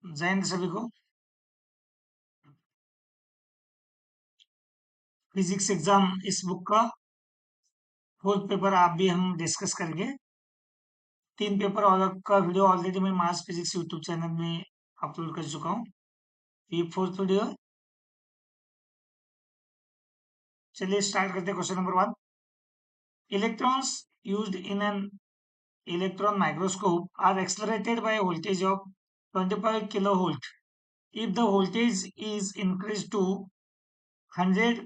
जय हिंद सभी को। फिजिक्स एग्जाम इस बुक का फोर्थ पेपर आप भी हम डिस्कस करेंगे। 3 पेपर और का वीडियो ऑलरेडी मैं मास फिजिक्स यूट्यूब चैनल में अपलोड कर चुका हूँ। ये फोर्थ वीडियो है। चलिए स्टार्ट करते हैं। Question number 1। Electrons used in an electron microscope are accelerated by voltage of 25 kilovolt. If the voltage is increased to 100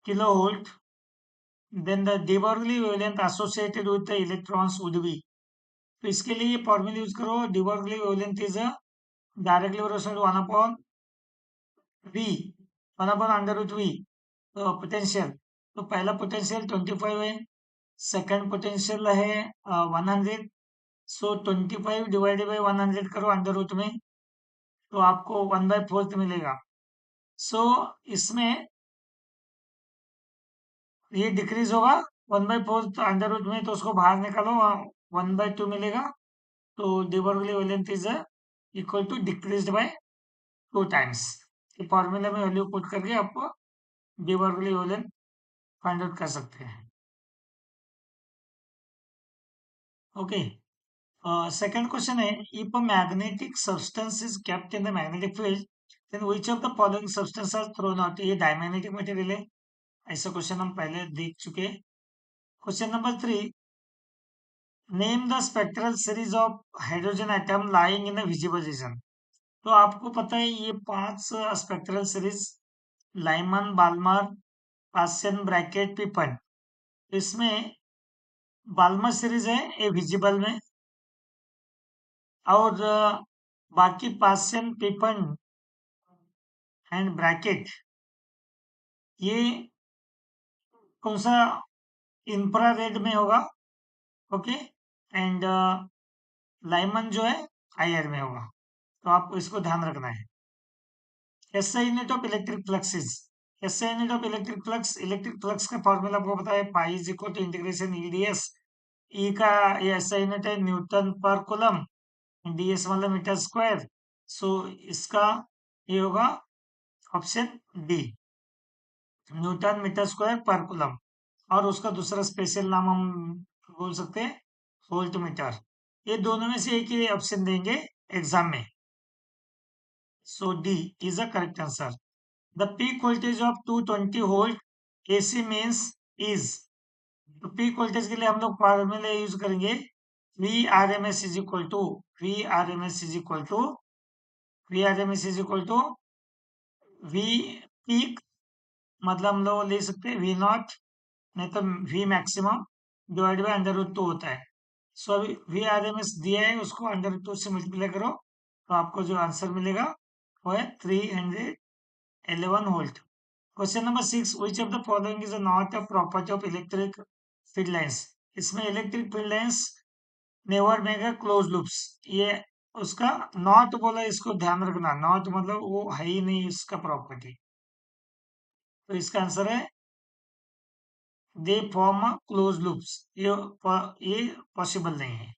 kilovolt, then the de Broglie wavelength associated with the electrons would be। तो इसके लिए formula use करो। De Broglie wavelength is directly proportional to 1 upon V, 1 upon under root V. तो potential, तो पहला potential 25 है, second potential है 100। सो 25 divided by 100 करो अंडर रूट में, तो आपको 1/4 मिलेगा। सो इसमें ये डिक्रीज होगा 1/4 अंडर रूट में, तो उसको बाहर निकालो, 1/2 मिलेगा। तो de Broglie wavelength is equal to decreased by 2 times. ये फॉर्मूला में वैल्यू पुट करके आपको de Broglie wavelength find out कर सकते हैं। ओके, सेकंड क्वेश्चन है, if a magnetic substance is kept in the magnetic field then which of the following substance are thrown out. ये diamagnetic material है। ऐसा question हम पहले देख चुके हैं। Question number 3, name the spectral series of hydrogen atom lying in the visible region. तो आपको पता है ये 5 spectral series, Lyman, Balmer, Paschen, Brackett, Pfund. इसमें बाल्मर सीरीज है ये विजिबल में, और बाकी पास्सन, पिपन एंड ब्रैकेट ये कौन सा इंफ्रारेड में होगा। ओके, एंड लाइमन जो है आईआर में होगा। तो आपको इसको ध्यान रखना है। SI unit of electric flux is, SI unit of electric flux का फॉर्मूला आपको पता है, pi is equal to integration E D S. E का ये एसआई यूनिट है न्यूटन पर कूलम, डीएस मतलब मीटर स्क्वायर। सो इसका ये होगा option D, newton metre square per coulomb. और उसका दूसरा स्पेशल नाम हम बोल सकते हैं वोल्ट मीटर। ये दोनों में से एक ही ऑप्शन देंगे एग्जाम में। So D is a correct answer. The peak voltage of 220 volt AC means is. तो पीक वोल्टेज के लिए हम लोग फॉर्मूला यूज करेंगे, V R M S is equal to, V R M S is equal to, V R M S is equal to V peak, मतलब हम लोग ले सकते हैं वी नॉट, नहीं तो V maximum divide by under root 2 होता है। सो अभी वी आर एम एस दिया है, उसको अंडर रूट 2 से मल्टीप्लाई करो, तो आपको जो आंसर मिलेगा वो है 311 volt. Question number 6, which of the following is not a property of electric field lines. इसमें electric field lines never make a close loops, ये उसका नॉट बोला, इसको ध्यान रखना। नॉट मतलब वो है ही नहीं इसका प्रॉपर्टी। तो इसका आंसर है दे फॉर्म क्लोज लूप्स, ये पॉसिबल नहीं है।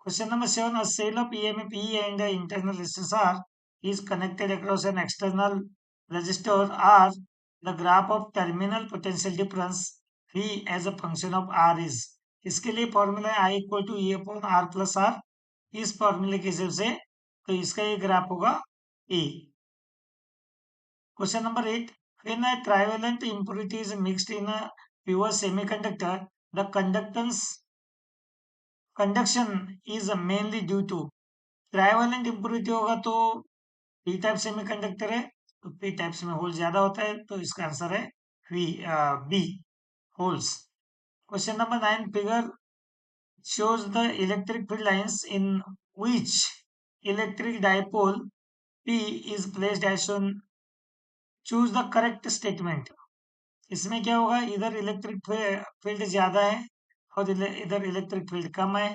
Question number 7, a cell of EMF E and the internal resistance R is connected across an external resistor R. The graph of terminal potential difference V as a function of R is। इसके लिए formula है I equal to E upon R plus R। इस फॉर्मूले के हिसाब से तो इसका ये ग्राफ होगा E। Question number 8, when a trivalent impurity is mixed in a pure semiconductor, the conduction is mainly due to। Trivalent impurity होगा तो पी टाइप सेमीकंडक्टर है, तो पी टाइप्स में होल ज्यादा होता है, तो इसका आंसर है B, holes. Question number 9, figure shows the electric field lines in which electric dipole P is placed as shown। Choose the correct statement. इसमें क्या होगा, इधर इलेक्ट्रिक फील्ड ज्यादा है और इधर इलेक्ट्रिक फील्ड कम है,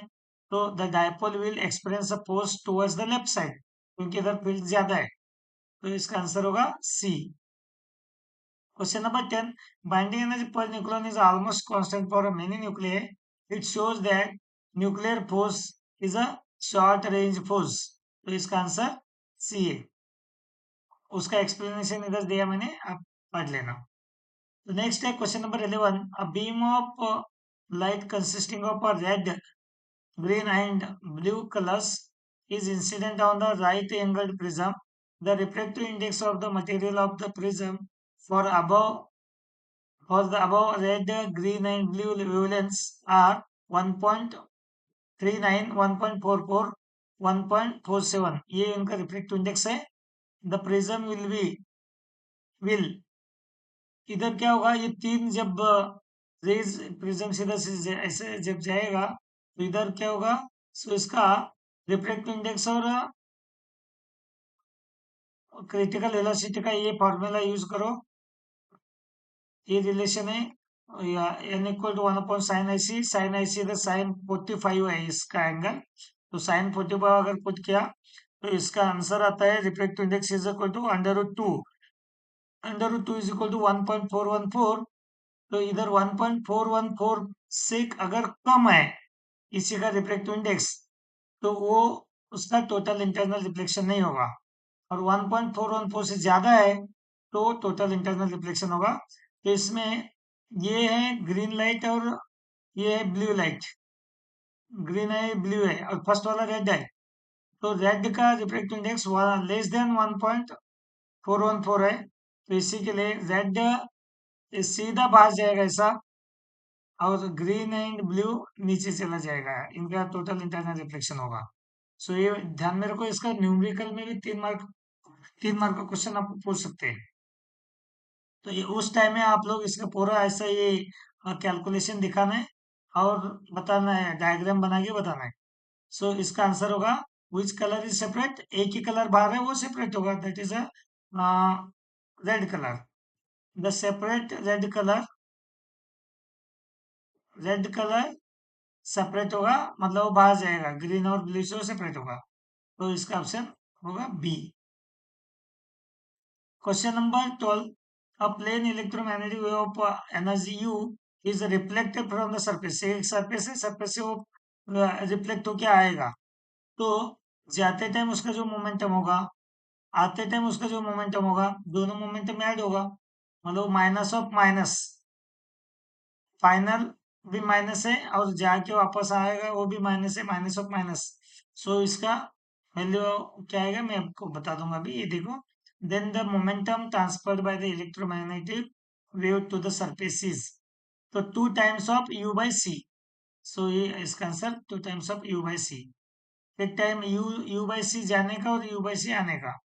तो the dipole will experience a force towards the left side, क्योंकि इधर फील्ड ज्यादा है। तो इसका आंसर होगा C. Question number 10, binding energy per nucleon is almost constant for many nuclear. It shows that nuclear force is a short range force. तो इसका answer C ए, उसका एक्सप्लेनेशन इधर दिया मैंने, आप पढ़ लेना। तो नेक्स्ट है question number 11, a beam of light consisting of a red, green and blue colors is incident on the right angled prism. The refractive index of the material of the prism for the above red, green and blue wavelengths are 1.39, 1.44, 1.47. ये इनका reflective index है। The prism will इधर क्या होगा, ये तीन जब raise prism से इधर से ऐसे जब जाएगा तो इधर क्या होगा, सो इसका रिफ्लेक्टिव इंडेक्स और क्रिटिकल वेलोसिटी का ये फॉर्मूला यूज करो, ये रिलेशन है, या N equal to 1/sin IC, sin IC इधर sin 45 है इसका एंगल, तो sin 45 अगर पुट किया तो इसका आंसर आता है reflective index is equal to √2, √2 is equal to 1.414। तो इधर 1.414 से अगर कम है इसी का रिफ्लेक्टिव इंडेक्स, तो वो उसका टोटल इंटरनल रिफ्लेक्शन नहीं होगा, और 1.414 से ज्यादा है तो टोटल इंटरनल रिफ्लेक्शन होगा। तो इसमें ये है ग्रीन लाइट और ये है ब्लू लाइट, ग्रीन है ब्लू है और फर्स्ट वाला रेड है, तो रेड का रिफ्लेक्टिव इंडेक्स लेस देन 1.414 है, तो इसी के लिए रेड सीधा बाहर जाएगा ऐसा, और ग्रीन एंड ब्लू नीचे चला जाएगा, इनका टोटल इंटरनल रिफ्लेक्शन होगा। सो ये ध्यान में रखो, इसका न्यूमेरिकल में भी 3 मार्क का क्वेश्चन आपको पूछ सकते हैं। तो ये उस टाइम में आप लोग इसका पूरा ऐसा ये कैलकुलेशन दिखाना है और बताना है, डायग्राम बना के बताना है। सो इसका आंसर होगा विच कलर इज सेपरेट, एक ही कलर बाहर है वो सेपरेट होगा, that is a red colour. The separate red colour separate होगा, मतलब वो बाहर जाएगा, ग्रीन और ब्लू से सेपरेट होगा, तो इसका ऑप्शन होगा B. Question number 12, a plane electromagnetic wave of energy u is reflected from the surface, एक सरफेस से वो रिफ्लेक्ट होके आएगा, तो जाते टाइम उसका जो मोमेंटम होगा, आते टाइम उसका जो मोमेंटम होगा, दोनों मोमेंटम ऐड होगा, मतलब माइनस ऑफ माइनस, फाइनल भी माइनस है और जाके वापस आएगा वो भी माइनस है, माइनस ऑफ माइनस। सो इसका वैल्यू क्या आएगा मैं आपको बता दूंगा अभी, ये देखो, then the momentum transferred by the electromagnetic wave to the surface is, तो 2 टाइम्स ऑफ u/c। सो ये इसका आंसर 2 टाइम्स ऑफ u/c, एक टाइम u/c जाने का और u/c आने का।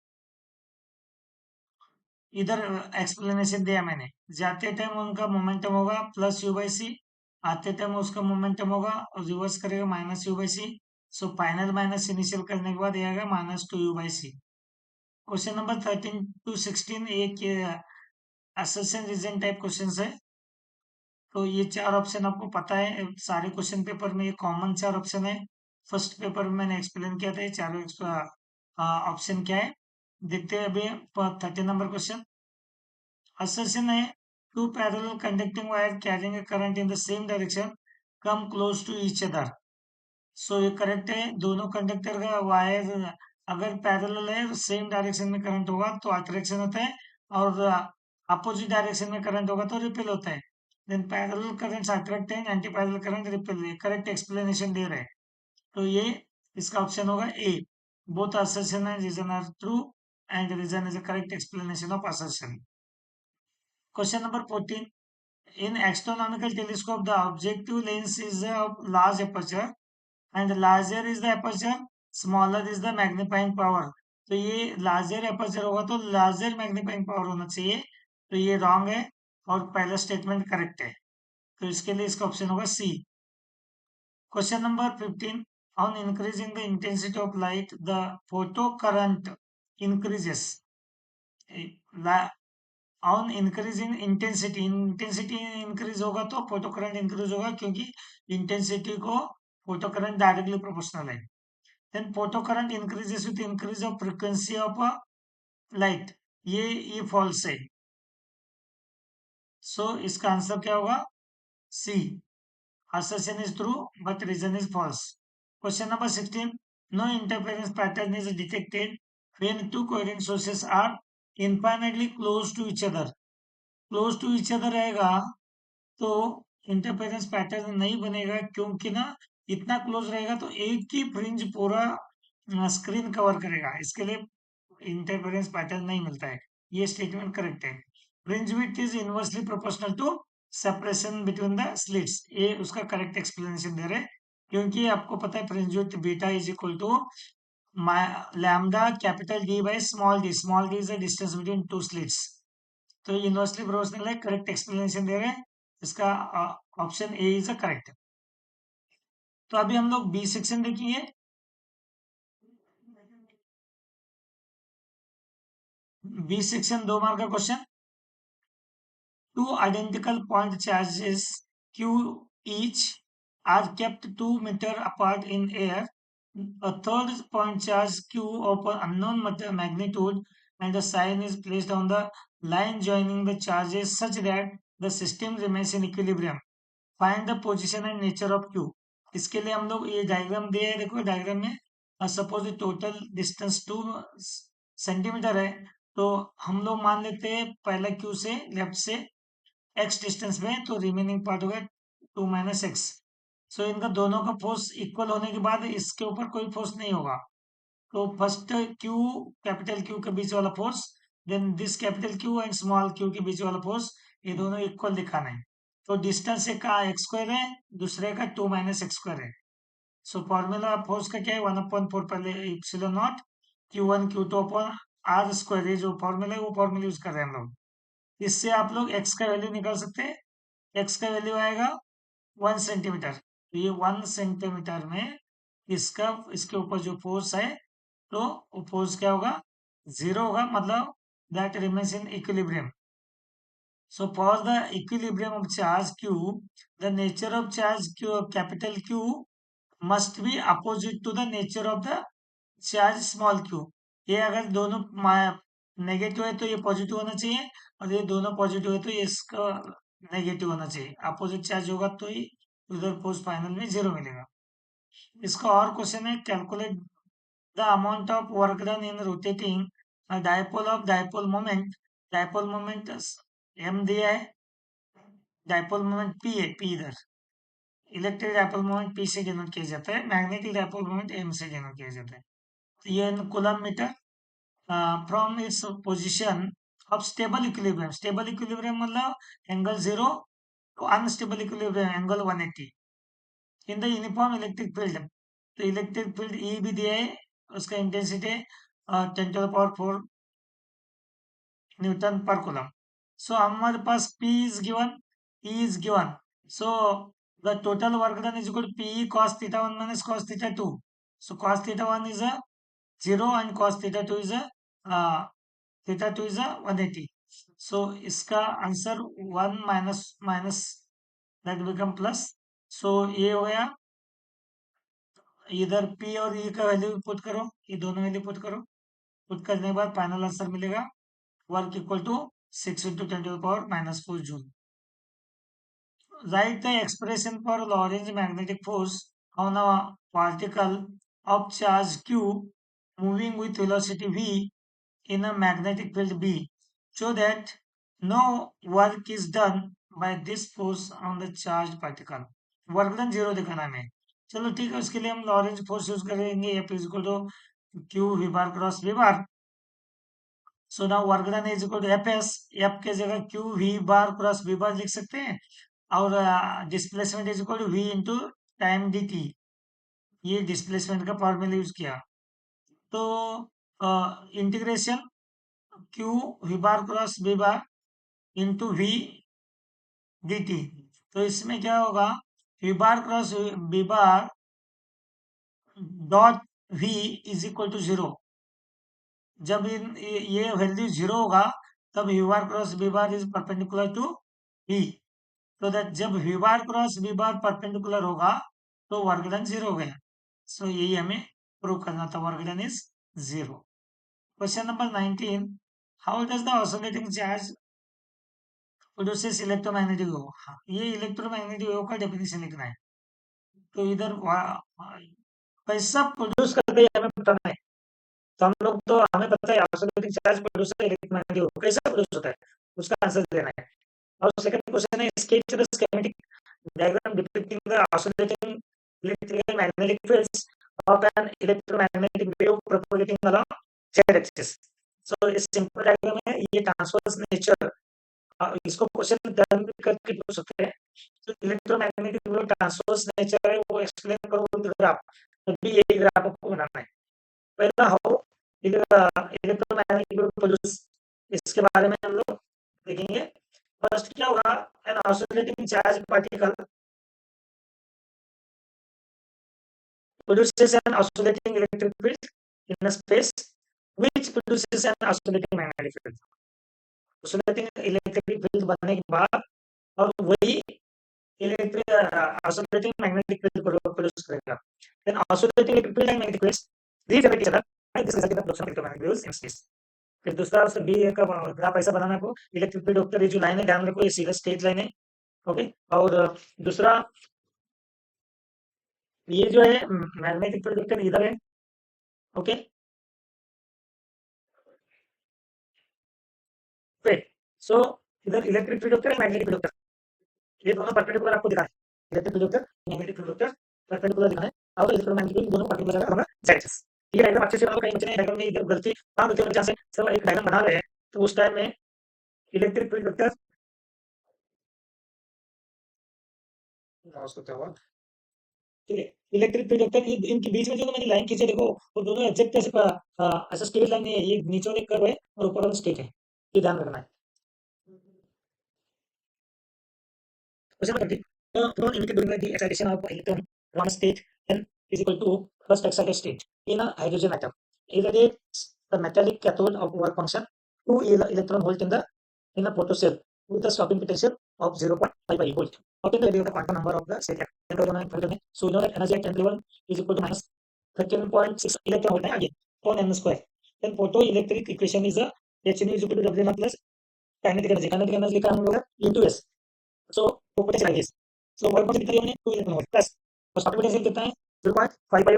इधर एक्सप्लेनेशन दिया मैंने, जाते टाइम उनका मोमेंटम होगा +u/c, आते टाइम उसका मोमेंटम होगा और रिवर्स करेगा -u/c। So final minus initial करने के बाद ये आएगा -2u/c। क्वेश्चन नंबर 13 to 16 एक असर्शन रीजन टाइप क्वेश्चन है, तो ये 4 ऑप्शन आपको पता है, सारे क्वेश्चन पेपर में ये कॉमन 4 ऑप्शन है, फर्स्ट पेपर में मैंने एक्सप्लेन किया था ये चारों ऑप्शन क्या है। देखते हैं अभी 13 नंबर क्वेश्चन। Assertion है, two parallel conducting wire carrying a current in the same direction come close to each other. सो ये करेक्ट है, दोनों कंडक्टर का वायर अगर पैरेलल है, सेम डायरेक्शन में करंट होगा तो अट्रैक्शन होता है, और अपोजिट डायरेक्शन में करंट होगा तो रिपेल होता है। देन पैरेलल करंट्स अट्रैक्ट है, एंटी पैरेलल करंट रिपेल है, करेक्ट एक्सप्लेनेशन दे रहे हैं, तो ये इसका ऑप्शन होगा A. Both assertion and reason are true and reason is a correct explanation of assertion. Question number 14. In astronomical telescope, the objective lens is of large aperture and larger is the aperture, smaller is the magnifying power. तो ये larger aperture होगा तो larger magnifying power होना चाहिए, तो ये wrong है और पहला स्टेटमेंट करेक्ट है, तो इसके लिए इसका ऑप्शन होगा C. Question number 15, on increasing the intensity of light the photo current increases, on increasing intensity increase होगा तो फोटो करंट इंक्रीज होगा, क्योंकि इंटेंसिटी को फोटो करंट डायरेक्टली प्रोपोर्शनल है। Then photo current increases with increase of frequency of light, ये false है, so इसका answer क्या होगा, C. assertion is true but reason is false. Question number 16, no interference pattern is detected when two coherent sources are infinitely close to each other. Close to each other रहेगा तो interference pattern नहीं बनेगा, क्योंकि ना इतना close रहेगा तो एक ही फ्रिंज पूरा स्क्रीन कवर करेगा, इसके लिए इंटरफेरेंस पैटर्न नहीं मिलता है। ये स्टेटमेंट करेक्ट है। Fringe width is inversely proportional to separation between the slits, ये उसका करेक्ट एक्सप्लेनेशन दे रहे हैं, क्योंकि आपको पता है fringe width beta is equal to lambda capital D by small D. Small D is the distance between two slits. तो यूनिवर्सली प्रोपोर्शनल है, करेक्ट एक्सप्लेनेशन दे रहे हैं, इसका option A is a correct. तो अभी हम लोग बी सेक्शन देखिए। बी सेक्शन 2 मार्क का question. Two identical point charges Q each are kept 2 meters apart in air. A third point charge Q of an unknown magnitude and a sign is placed on the line joining the charges such that the system remains in equilibrium. Find the position and nature of Q. इसके लिए हम लोग ये diagram दिए है, देखो diagram में suppose total distance 2 centimetre है, तो हम लोग मान लेते हैं पहला Q से लेफ्ट से x डिस्टेंस में, तो रिमेनिंग पार्ट हो गया 2 माइनस एक्स। सो इनका दोनों का फोर्स इक्वल होने के बाद इसके ऊपर कोई फोर्स नहीं होगा, तो फर्स्ट q कैपिटल Q के बीच वाला force, then this capital Q and small q के बीच वाला फोर्स, ये दोनों इक्वल दिखाना है। तो डिस्टेंस एक का एक्स स्क्वायर है, दूसरे का 2 माइनस एक्स स्क्वायर है। सो फॉर्मूला फोर्स का क्या है, 1/4 पहले epsilon naught Q1 Q2 upon R square, ये जो फॉर्मूला है वो फॉर्मूला यूज कर रहे हैं हम लोग। इससे आप लोग x का वैल्यू निकाल सकते हैं। x का वैल्यू आएगा 1 सेंटीमीटर, तो ये 1 सेंटीमीटर में इसका इसके ऊपर जो फोर्स है, तो वो फोर्स क्या होगा, 0 होगा, मतलब that remains in equilibrium. So for the equilibrium of charge Q, the nature of charge Q, capital Q, must be opposite to the nature of the charge small Q. ये अगर दोनों नेगेटिव है तो ये पॉजिटिव होना चाहिए, और ये दोनों पॉजिटिव है तो ये इसका नेगेटिव होना चाहिए। अपोजिट चार्ज होगा तो ही उधर फोर्स फाइनल में 0 मिलेगा। इसका और क्वेश्चन है, calculate the amount of work done in rotating dipole of dipole moment. Dipole moment M दिया है, डायपोल मोमेंट पी है, पी इधर। इलेक्ट्रिक डायपोल मोमेंट पी से डिनोट किया जाता है, मैग्नेटिक डायपोल मोमेंट एम से डिनोट किया जाता है। तो ये coulomb metre from its position of stable equilibrium. Stable equilibrium मतलब एंगल 0, तो unstable equilibrium angle 180 in the uniform electric field. तो इलेक्ट्रिक फील्ड ई भी दिया है, उसका इंटेंसिटी 10⁴ न्यूटन पर कूलम। सो हमारे पास P is given, E is given, so the total work done is equal P cos θ1 minus cos θ2. So cos θ1 is a 0 and cos θ2 is a θ2 is a 180. So इसका answer 1 minus minus that become plus. So ये हो गया, इधर P और E का value put करो, ये दोनों वैल्यू पुट करो, पुट करने के बाद फाइनल आंसर मिलेगा work equal to 6 × 10⁻⁻4 joule. Write the expression for Lorentz magnetic force on a particle of charge Q moving with velocity v in a magnetic field B, so that no work is done by this force on the charged particle. Work done 0 दिखाना है हमें। चलो ठीक है, उसके लिए हम Lorentz force use करेंगे, F is equal to Q V bar cross V bar. So now work done is equal to F S, F के जगह Q V bar cross V bar लिख सकते हैं, और displacement is equal to V into time D T, ये displacement का formula use किया। तो integration Q V bar cross V bar into V D T, तो इसमें क्या होगा, V bar cross V bar dot V is equal to 0। जब ये वैल्यू 0 होगा तब V bar cross V bar is perpendicular to V, तो that जब V bar cross V bar perpendicular होगा तो वर्क डन 0 हो गया। सो यही हमें प्रूव करना था, work done is 0। Question number 19, how does the oscillating charge produces electromagnetic wave. हाँ, ये इलेक्ट्रोमैग्नेटिक वेव का डेफिनेशन लिखना है, तो इधर कैसा प्रोड्यूस करते हैं हमें बताना है। तो हम लोग तो हमें पता है oscillating charge produce electromagnetic wave कैसे प्रोड्यूस होता है, उसका आंसर देना है। और सेकंड क्वेश्चन है sketch the schematic diagram depicting the oscillating electrical magnetic fields of an electromagnetic wave propagating along z-axis. So इस सिंपल डायग्राम है, ये ट्रांसवर्स नेचर, इसको क्वेश्चन टर्न करके पूछ सकते हैं। तो इलेक्ट्रोमैग्नेटिक वेव ट्रांसवर्स नेचर है, वो एक्सप्लेन करो विद ग्राफ, अभी यही ग्राफ आपको बनाना है। पहला हाउ इलेक्ट्रोमैग्नेटिक वेव प्रोड्यूस, इसके बारे में हम लोग देखेंगे। फर्स्ट क्या होगा, an oscillating charge particle produces an oscillating electric field in a space which produces an oscillating magnetic field. oscillating electric field बनने के बाद और वही electric oscillating magnetic field produce करेगा। then oscillating electric field and magnetic fields repel each other and this results in the production of electromagnetic waves in space. फिर दूसरा B का graph ऐसा बनाना आपको, इलेक्ट्रिक फील्ड होकर ये जो लाइन है ध्यान रखो, ये सीधा स्ट्रेट लाइन है। ओके, और दूसरा ये जो है मैग्नेटिक फील्ड वेक्टर इधर है। ओके, फिर सो इधर इलेक्ट्रिक फील्ड वेक्टर है, मैग्नेटिक फील्ड वेक्टर, ये दोनों परपेंडिकुलर आपको दिखा है। Electric field vector, magnetic field vector perpendicular दिखा है, और इलेक्ट्रोमैग्नेटिक फील्ड दोनों परपेंडिकुलर होगा एक्सिस। ये डायग्राम अच्छे से बनाओ, कहीं बच्चे ने डायग्राम में इधर गलती कहां गलती होने से सब एक डायग्राम बना रहे हैं, तो उस टाइम में इलेक्ट्रिक फील्ड वेक्टर उसको क्या हुआ, ठीक है, इलेक्ट्रिक फील्ड वेक्टर इनके बीच में जो मैंने लाइन खींचे देखो, वो दोनों एग्जैक्ट ऐसे ऐसा स्ट्रेट लाइन नहीं है, ये नीचे वाले कर्व है और ऊपर वाला स्ट्रेट है, ये ध्यान रखना है। Question number 30. The proton emitted during the excitation of electron one state n is equal to first excited state in a hydrogen atom. Irradiates the metallic cathode of work function 2 electron volt in a photocell with a stopping potential of 0.5 volt. Obtain the value of the quantum number of the state at. So we know that energy at n level is equal to minus 13.6 electron volt again on n square. Then photoelectric equation is a h nu is equal to w plus kinetic energy. Kinetic energy लिखा हम लोग into s. So potential like this. So work कितना दिया हमने 2 electron volt plus, और starting potential कितना है 0.55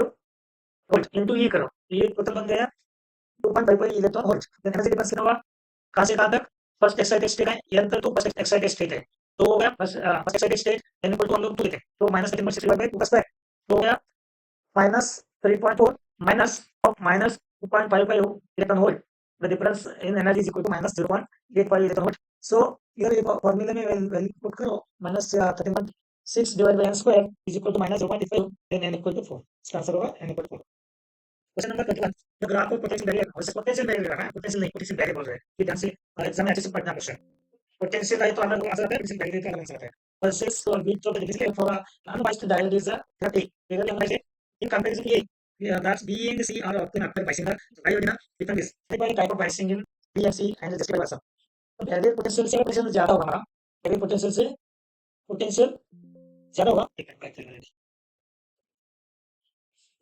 volt into ई करो, ये टोटल बन गया 2.55 electron volt. Then energy difference कितना होगा, कहां से कहां तक, फर्स्ट एक्साइटेड स्टेट है ये अंतर, तो फर्स्ट एक्साइटेड स्टेट है तो हो गया first excited state n equal to हम लोग 2 लेते हैं, तो -13.6 डिवाइड बाय 2 का स्क्वायर, तो हो गया -3.4 minus of -2.55 electron volt, the difference in energy is equal to -0.85 electron volt. So इधर ये फॉर्मूले में वैल्यू पुट करो, -13.6 divide by n square is equal to -0.85, then n equal to 4, इसका आंसर होगा n equal to 4। Question number 21, the graph of potential barrier, वैसे potential barrier है, potential नहीं पोटेंशियल बैरियर बोल रहे हैं, ये ध्यान से एग्जाम में अच्छे से पढ़ना क्वेश्चन। पोटेंशियल है तो अलग आंसर आता है, पोटेंशियल बैरियर का अलग आंसर आता है। पल्सेस और beats of electricity for unbiased diode is 30, figure हम ऐसे in comparison to A, that B and C are often after biasing the diode in a different ways. By type of biasing in B and C and just versa. तो barrier potential से potential ज्यादा होगा हमारा, barrier potential से potential ज्यादा होगा।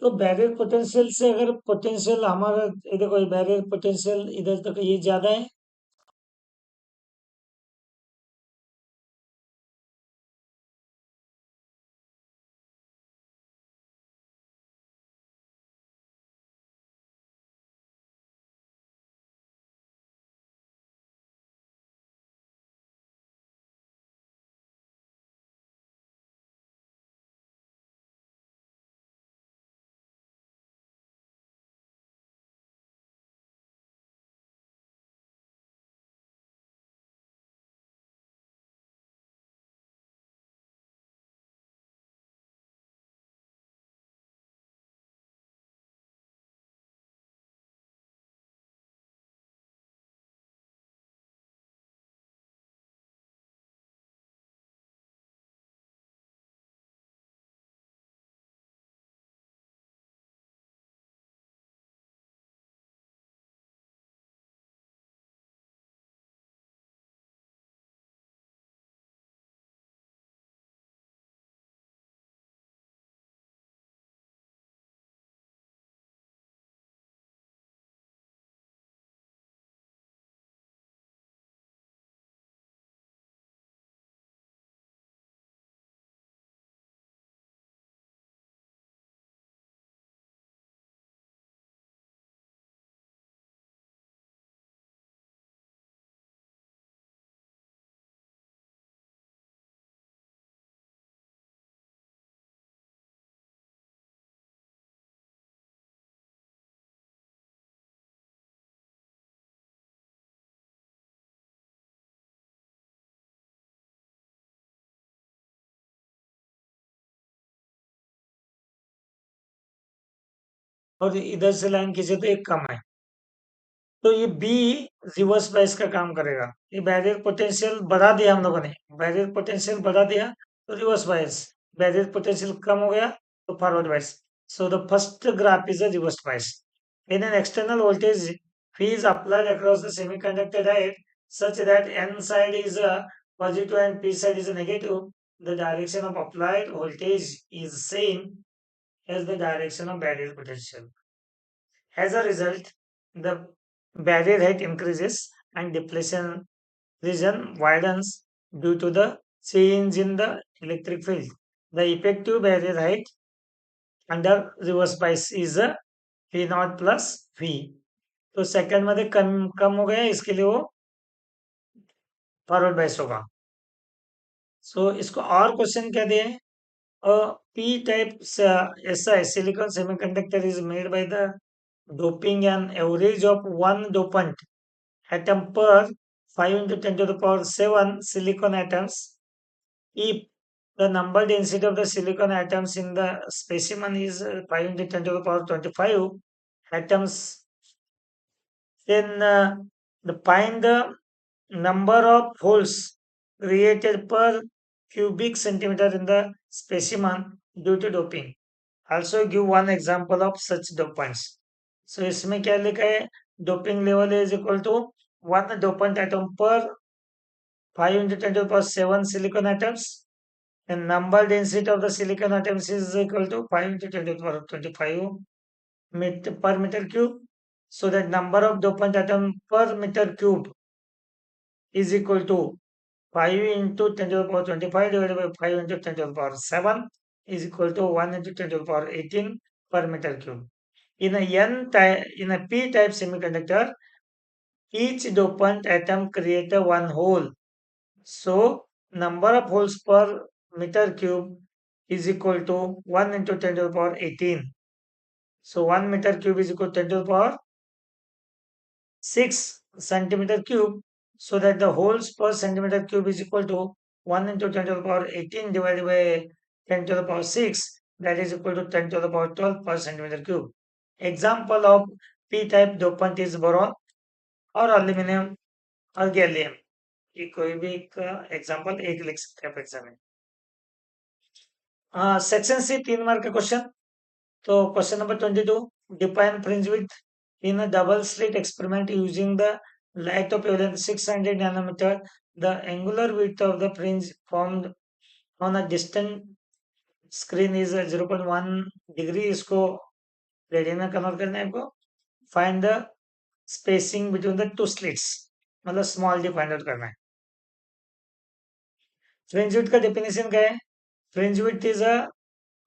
तो barrier potential से अगर पोटेंशियल हमारा ये देखो, बैरियर पोटेंशियल इधर तक ये ज्यादा है, और इधर से लाइन खींचे तो एक कम है, तो ये बी रिवर्स बायस का काम करेगा। ये बैरियर पोटेंशियल बढ़ा दिया हम लोगों ने, बैरियर पोटेंशियल बढ़ा दिया तो रिवर्स बायस, बैरियर पोटेंशियल कम हो गया तो forward bias. So the first graph is a reverse bias. When an external voltage V is applied across the semiconductor diode such that N side is a positive and P side is a negative, the direction of applied voltage is same as the direction of barrier potential. As a result, the barrier height increases and depletion region widens due to the change in the electric field. The effective barrier height under reverse bias is a V not plus V. तो second मध्ये कम कम हो गया, इसके लिए वो forward bias होगा। सो इसको और क्वेश्चन क्या दिए? P type SI silicon semiconductor is made by the doping an average of one dopant atom per 5 into 10 to the power 7 silicon atoms. If the number density of the silicon atoms in the specimen is 5 into 10 to the power 25 atoms, then find the number of holes created per cubic centimeter in the specimen due to doping. Also give one example of such dopants. So इसमें क्या लिखा है? Doping level is equal to 1 dopant atom per 5 into 10 to the power 7 silicon atoms, and number density of the silicon atoms is equal to 5 into 10 to the power 25 per meter cube. So that number of dopant atom per meter cube is equal to 5 into 10 to the power 25 divided by 5 into 10 to the power 7 is equal to 1 into 10 to the power 18 per meter cube. In a p-type semiconductor, each dopant atom creates one hole. So number of holes per meter cube is equal to 1 into 10 to the power 18. So 1 meter cube is equal to 10 to the power 6 centimeter cube, so that the holes per centimeter cube is equal to 1 into 10 to the power 18 divided by 10 to the power 6, that is equal to 10 to the power 12 per centimeter cube. Example of p-type dopant is boron और aluminium और gallium. ये कोई भी एक example एक लिख सकते हैं आप एग्जाम में। सेक्शन सी 3 मार्क का क्वेश्चन। तो question number 22, define fringe width in a double slit experiment using the light of wavelength 600 nanometer. The angular width of the fringe formed on a distant screen is 0.1 degree. इसको radian में convert करना है आपको। Find the spacing between the two slits, मतलब small D find out करना है। Fringe width का definition क्या है? Fringe width is a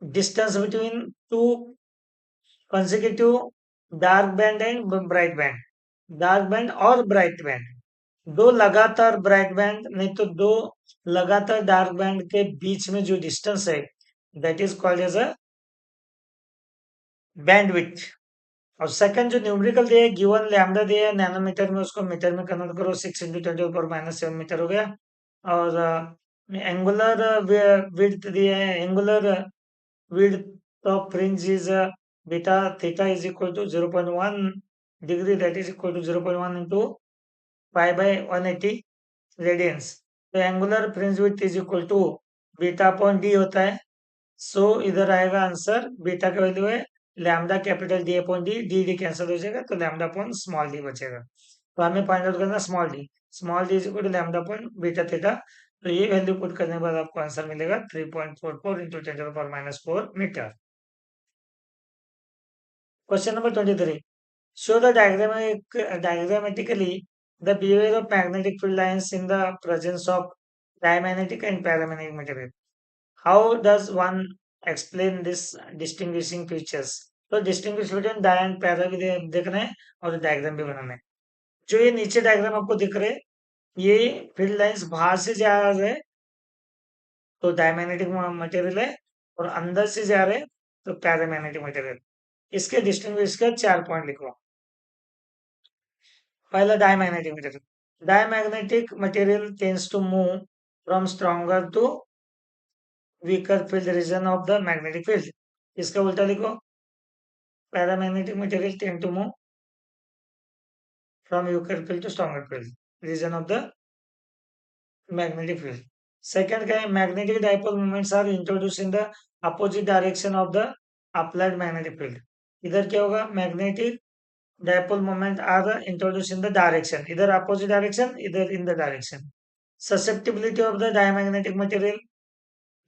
distance between to consecutive dark band and bright band, dark band और ब्राइट बैंड, दो लगातार bright band नहीं तो दो लगातार डार्क बैंड के बीच में जो डिस्टेंस है that is called as a bandwidth. और सेकंड जो न्यूमेरिकल दिया है, गिवन लैम्डा दिया है नैनोमीटर में, उसको मीटर में कन्वर्ट करो, 6 into 10⁻⁷ मीटर हो गया। और एंगुलर विड्थ दिया है, angular width of fringe is beta theta is equal to 0.1 degree, that is equal to 0.1 into pi by 180 radians. तो angular fringe width is equal to beta upon D होता है। So इधर आएगा answer, beta का value है lambda capital D upon D, D D cancel हो जाएगा तो लैम्डा अपॉन स्मॉल डी बचेगा। तो हमें फाइंड आउट करना small D, small D is equal to lambda upon beta theta. तो ये वैल्यू पुट करने के बाद आपको आंसर मिलेगा 3.44 into 10⁻⁻⁴ metre. Question number 23. Show the diagrammatically the behavior of magnetic field lines in the presence of diamagnetic and paramagnetic material. How does one explain this distinguishing features? तो distinguish between di and para भी देखना है और diagram भी बनाना है। जो ये नीचे डायग्राम आपको दिख रहे हैं, ये फील्ड लाइंस बाहर से जा रहे हैं तो डायमैग्नेटिक मटेरियल है, और अंदर से जा रहे हैं तो पैरामैग्नेटिक मटेरियल। इसके डिस्टिंग्विश का 4 पॉइंट लिखो। पहला diamagnetic material, diamagnetic material tends to move from stronger to weaker field region of the magnetic field. इसका उल्टा लिखो, paramagnetic material tend to move from weaker field to stronger field. Reason of the magnetic field. Second क्या है, magnetic dipole moments are introduced in the opposite direction of the applied magnetic field. इधर क्या होगा, magnetic dipole moment are introduced in the direction, either opposite direction, either in the direction. Susceptibility of the diamagnetic material,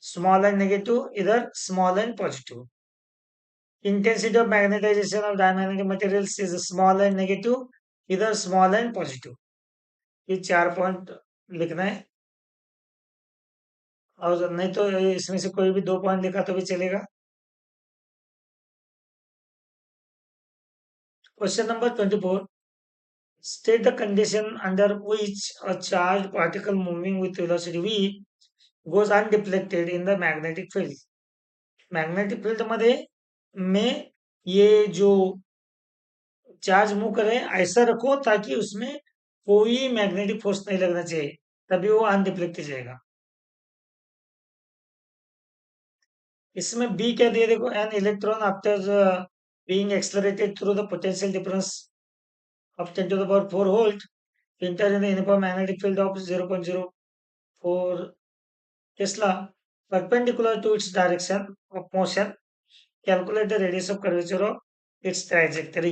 small and negative, either small and positive. Intensity of magnetization of diamagnetic materials is small and negative, either small and positive. ये 4 point लिखना है, और नहीं तो इसमें से कोई भी 2 पॉइंट लिखा तो भी चलेगा. Question number 24. State the condition under which a charged particle moving with velocity v goes undeflected in the magnetic field. Magnetic field मध्ये में ये जो चार्ज मूव करे ऐसा रखो ताकि उसमें कोई मैग्नेटिक फोर्स नहीं लगना चाहिए, तभी वो अनडिफ्लेक्टेड जाएगा. इसमें बी क्या दिया देखो, an electron after being accelerated through the potential difference of 10 to the power 4 volt enter in the uniform magnetic field of 0.04 Tesla perpendicular to its direction of motion. Calculate the radius of curvature of its trajectory.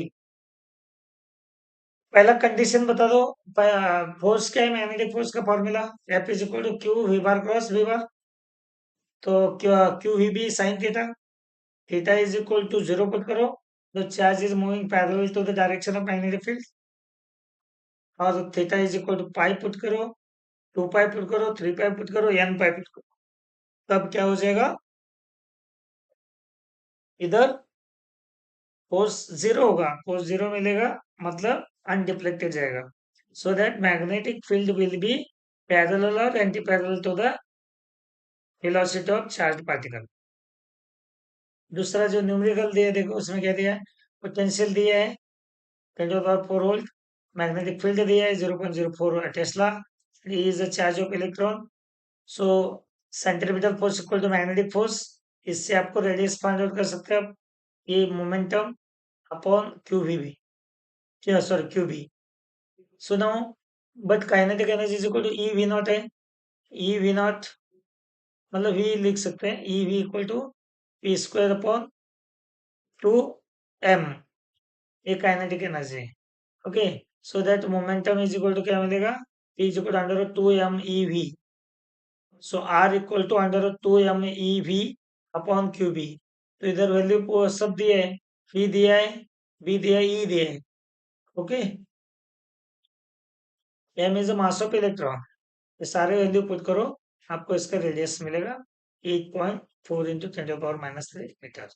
पहला condition बता दो. Force क्या है, magnetic force का formula F is equal to Q V bar cross V bar. तो Q V B sine theta, theta is equal to 0 put करो. The charge is moving parallel to the direction of magnetic field, और theta is equal to pi put करो, 2 pi put करो, 3 pi put करो, n pi put करो. तब क्या हो जाएगा, इधर फोर्स 0 होगा, फोर्स 0 मिलेगा, मतलब अनडिफ्लेक्टेड जाएगा. So that magnetic field will be parallel और anti parallel to the velocity of charge particle. दूसरा जो न्यूमेरिकल दिया देखो, उसमें क्या दिया है, पोटेंशियल दिया है 10⁴ वोल्ट, मैग्नेटिक फील्ड दिया है 0.04 tesla, is a charge of electron. So centripetal force equal to magnetic force. इससे आपको रेडियस फाइंड आउट कर सकते हैं आप, ये momentum upon Q V B, sorry Q B. So now but kinetic energy is equal to E V naught है. E V naught मतलब V लिख सकते हैं, E V equal to P square upon 2m, ये kinetic energy है. Okay, so that momentum is equal to क्या मिलेगा, P is equal to under 2m E V. So R equal to under 2m E V upon Q B. तो इधर value सब दिए है, P दिया है, बी दिया है, ई दिया है. Okay, m is a mass of electron. ये सारे वैल्यू पुट करो, आपको इसका रेडियस मिलेगा 8.4 into 10⁻³ metre.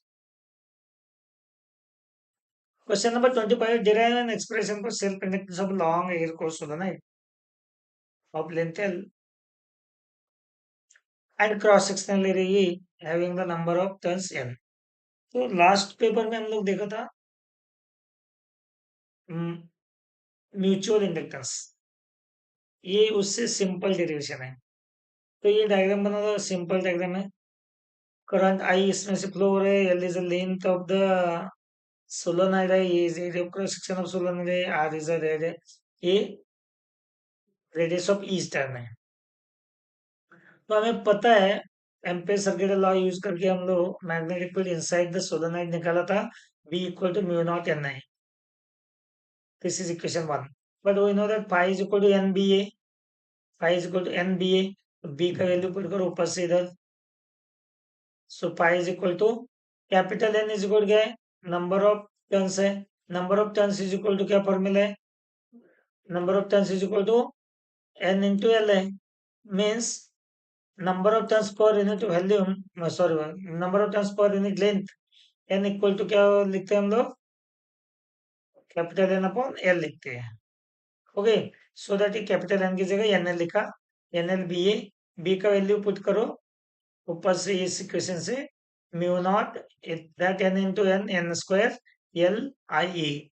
Question number 25. Derive an expression for self inductance of long air core solenoid of length L and cross sectional area E having the number of turns N. तो last paper में हम लोग देखा था mutual inductance, ये उससे simple derivation है. तो ये डायग्राम बना दो, सिंपल डायग्राम है. करंट आई इसमें से फ्लो हो रहा है, L is the length of the solenoid है, ये is area of cross section of solenoid है, आर इज द रेडियस, ये रेडियस ऑफ ईच टर्न है. तो हमें पता है एम्पेयर सर्किट लॉ यूज करके हम लोग magnetic field inside the solenoid निकाला था, V equal to mu naught N I. This is equation 1. But we know that phi is equal to N B A, phi is equal to N B A. B का value put करो ऊपर से इधर. So phi is equal to capital N is equal क्या है, number of turns है. Number of turns is equal to क्या formula है, number of turns is equal to N into L है. Means number of turns per unit volume, sorry number of turns per unit length, N equal to क्या लिखते हैं हम लोग, capital N upon L लिखते हैं. Okay, so that ये capital N की जगह एन एल लिखा, N L B A. B का वैल्यू पुट करो ऊपर से इस इक्वेशन से, mu naught that N into N, N square L I E.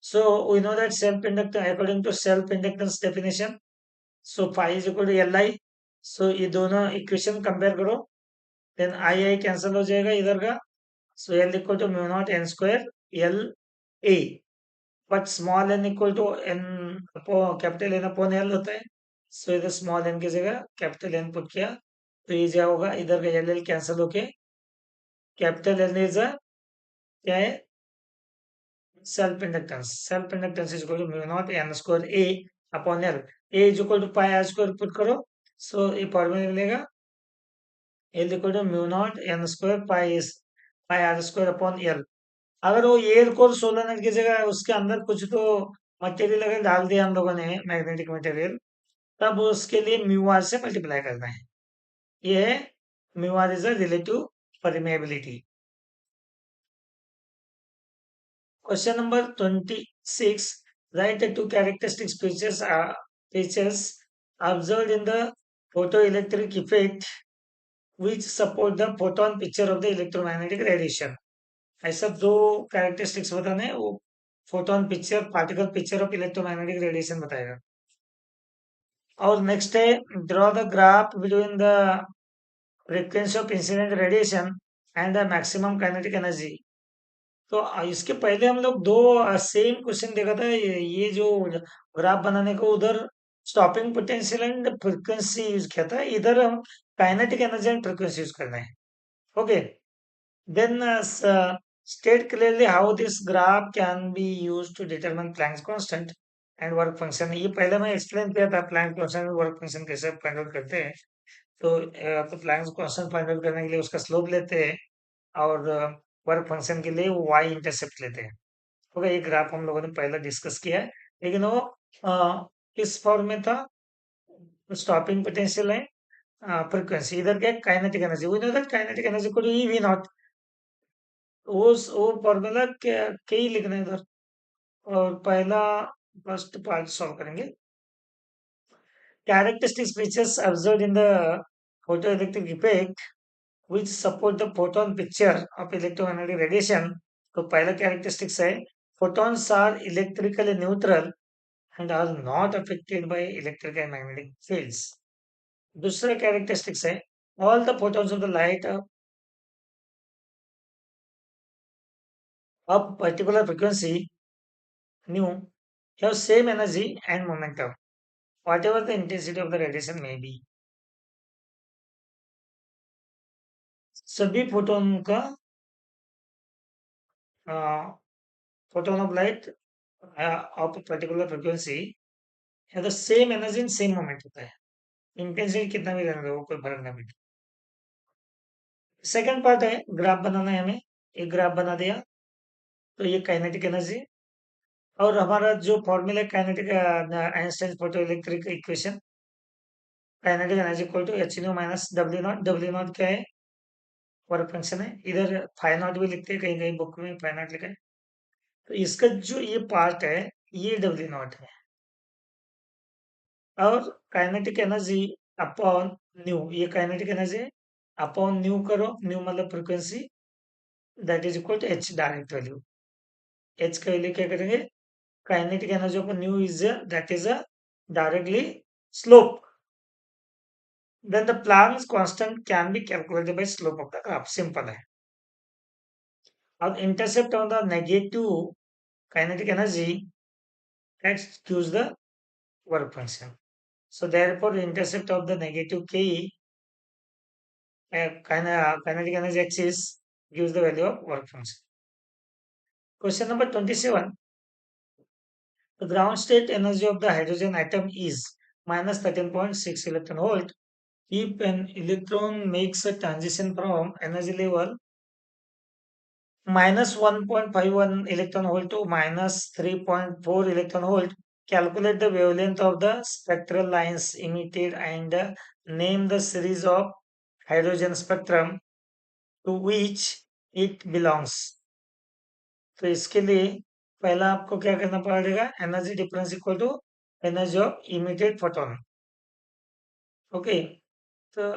So we know that self inductance according to self inductance definition, so phi is equal to L I. So ये दोनों equation compare करो, then I I cancel हो जाएगा इधर का. So L equal to mu naught N square L A, but small n equal to n capital N upon L होता है. So इधर स्मॉल n की जगह कैपिटल N पुट किया, तो ये क्या होगा, इधर का L कैंसिल होके कैपिटल N इज क्या है, self inductance is equal to mu naught n square A upon L. A is equal to pi r square put करो, सो ये फॉर्मूला मिलेगा L equal to mu naught n square pi r square upon L. अगर वो air core solenoid की जगह उसके अंदर कुछ तो मटेरियल अगर डाल दिया हम लोगों ने, मैग्नेटिक मटेरियल, तब उसके लिए म्यू आर से मल्टीप्लाई करना है. ये है mu R is a relative permeability. Question number 26. Write the two characteristic features observed in the photoelectric effect which support the photon picture of the electromagnetic radiation. ऐसा दो कैरेक्टरिस्टिक्स बताने हैं, वो photon picture, particle picture of electromagnetic radiation बताएगा. और next है, draw the graph between the frequency of incident radiation and the maximum kinetic energy. तो इसके पहले हम लोग दो सेम क्वेश्चन देखा था. ये जो ग्राफ बनाने को उधर stopping potential and frequency use किया था, इधर हम kinetic energy and frequency use करना है. Okay, then state clearly how this graph can be used to determine Planck's constant and work function. ये पहले मैं एक्सप्लेन किया था प्लैंक कांस्टेंट और वर्क फंक्शन कैसे फाइंड आउट करते हैं. तो प्लैंक कांस्टेंट फाइंड आउट करने के लिए उसका स्लोप लेते हैं, और वर्क फंक्शन के लिए वाई इंटरसेप्ट लेते हैं. ओके, ये ग्राफ हम लोगों ने पहले डिस्कस किया है, लेकिन वो किस फॉर्म में था, स्टॉपिंग पोटेंशियल है, फ्रीक्वेंसी, इधर क्या kinetic energy, we know that kinetic energy को ई वी नॉट, वो फॉर्मूला के ही लिखना है इधर. और पहला फर्स्ट पार्ट सॉल्व करेंगे. Characteristic features observed in the photoelectric effect which support the photon picture of electromagnetic radiation. तो पहला कैरेक्टरिस्टिक्स है, photons are electrically neutral and are not affected by electric and magnetic fields. दूसरा characteristics है, all the photons of the light of particular frequency nu have same energy and momentum whatever the intensity of the radiation may be. सभी photon का photon of light of particular frequency है the same energy in same moment होता है. Intensity कितना भी रहने दो, कोई फर्क नहीं पड़ता. सेकंड पार्ट है, ग्राफ बनाना है हमें. एक ग्राफ बना दिया, तो ये काइनेटिक एनर्जी, और हमारा जो फॉर्मूला है kinetic Einstein photo electric equation, kinetic energy equal to H nu minus W naught. W naught क्या है, वर्क फंक्शन है. इधर फाइव नॉट भी लिखते हैं, कहीं कहीं बुक में फाइव नॉट लिखा है. तो इसका जो ये पार्ट है, ये डब्ल्यू नॉट है. और काइनेटिक एनर्जी अपॉन न्यू, ये काइनेटिक एनर्जी अपॉन न्यू करो, न्यू मतलब frequency, that is equal to H direct value. H का वैल्यू क्या करेंगे, kinetic energy upon nu is that is a directly slope. Then the Planck's constant can be calculated by slope of the graph. Simple है. अब intercept on the negative kinetic energy that gives the work function. So therefore, intercept of the negative k kinetic energy axis gives the value of work function. Question number 27. The ground state energy of the hydrogen atom is minus 13.6 electron volt. If an electron makes a transition from energy level minus 1.51 electron volt to minus 3.4 electron volt, calculate the wavelength of the spectral lines emitted and name the series of hydrogen spectrum to which it belongs. तो इसके लिए पहला आपको क्या करना पड़ेगा, energy difference equal to energy of emitted photon. Okay, तो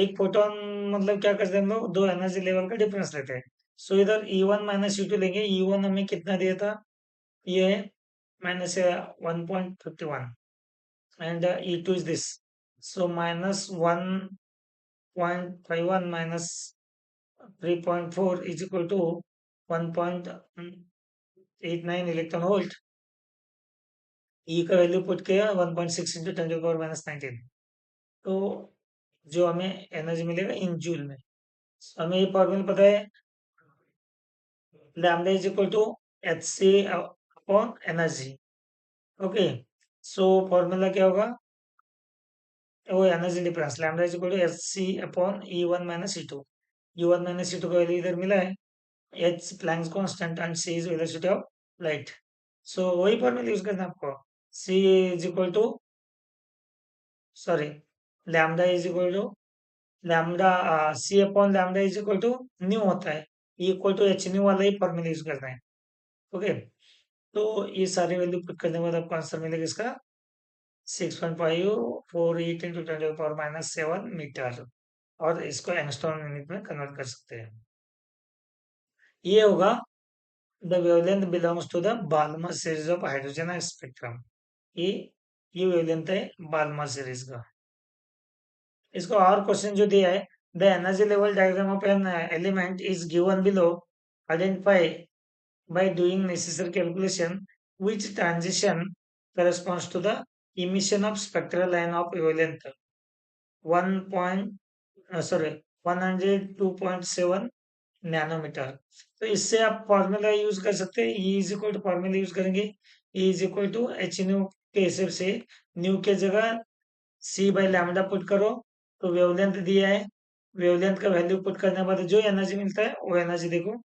एक फोटोन मतलब क्या करते हैं हम लोग, दो एनर्जी लेवल का डिफरेंस लेते हैं. सो इधर E1 माइनस U2 लेंगे. E1 हमें कितना दिया था, ये minus 1.51 and E2 is this. So minus 1.51 minus 3.4 is equal to 1. 89 electron volt, E का वैल्यू पुट किया 1.6 इंटू 10⁻⁻19, तो जो हमें एनर्जी मिलेगा इन जूल में। हमें ये फॉर्मूला पता है, lambda is equal to H C upon energy. Okay, so formula क्या होगा, वो energy difference lambda is equal to H C upon E1 minus E2। E1 minus E2 का वैल्यू इधर मिला है, H Planck's constant and C is velocity of light. So वही formula use करना है आपको, C is equal to, sorry, lambda is equal to lambda, C upon lambda is equal to new होता है, इक्वल टू एच न्यू वाला ही formula use करना है। Okay, तो ये सारे वैल्यू पुट करने के बाद आपको आंसर मिलेगा इसका 6.548 इंटू 10⁻⁻7 मीटर, और इसको एंगस्ट्रॉम यूनिट में कन्वर्ट कर सकते हैं। ये होगा the wavelength belongs to the Balmer series of hydrogen spectrum. ये ये वेवलेंथ है बाल्मर सीरीज का। इसको और क्वेश्चन जो दिया है, the energy level diagram of an element is given below, identify by doing necessary calculation which transition corresponds to the emission of spectral line of wavelength 1 point sorry 102.7 nanometre. तो इससे आप formula use कर सकते हैं, E is equal to formula use करेंगे, E is equal to H nu के हिसाब से, न्यू के जगह सी बाई लैम्डा पुट करो, तो वेवलेंथ दिया है, वेवलेंथ का वैल्यू पुट करने के बाद जो एनर्जी मिलता है वो एनर्जी देखो,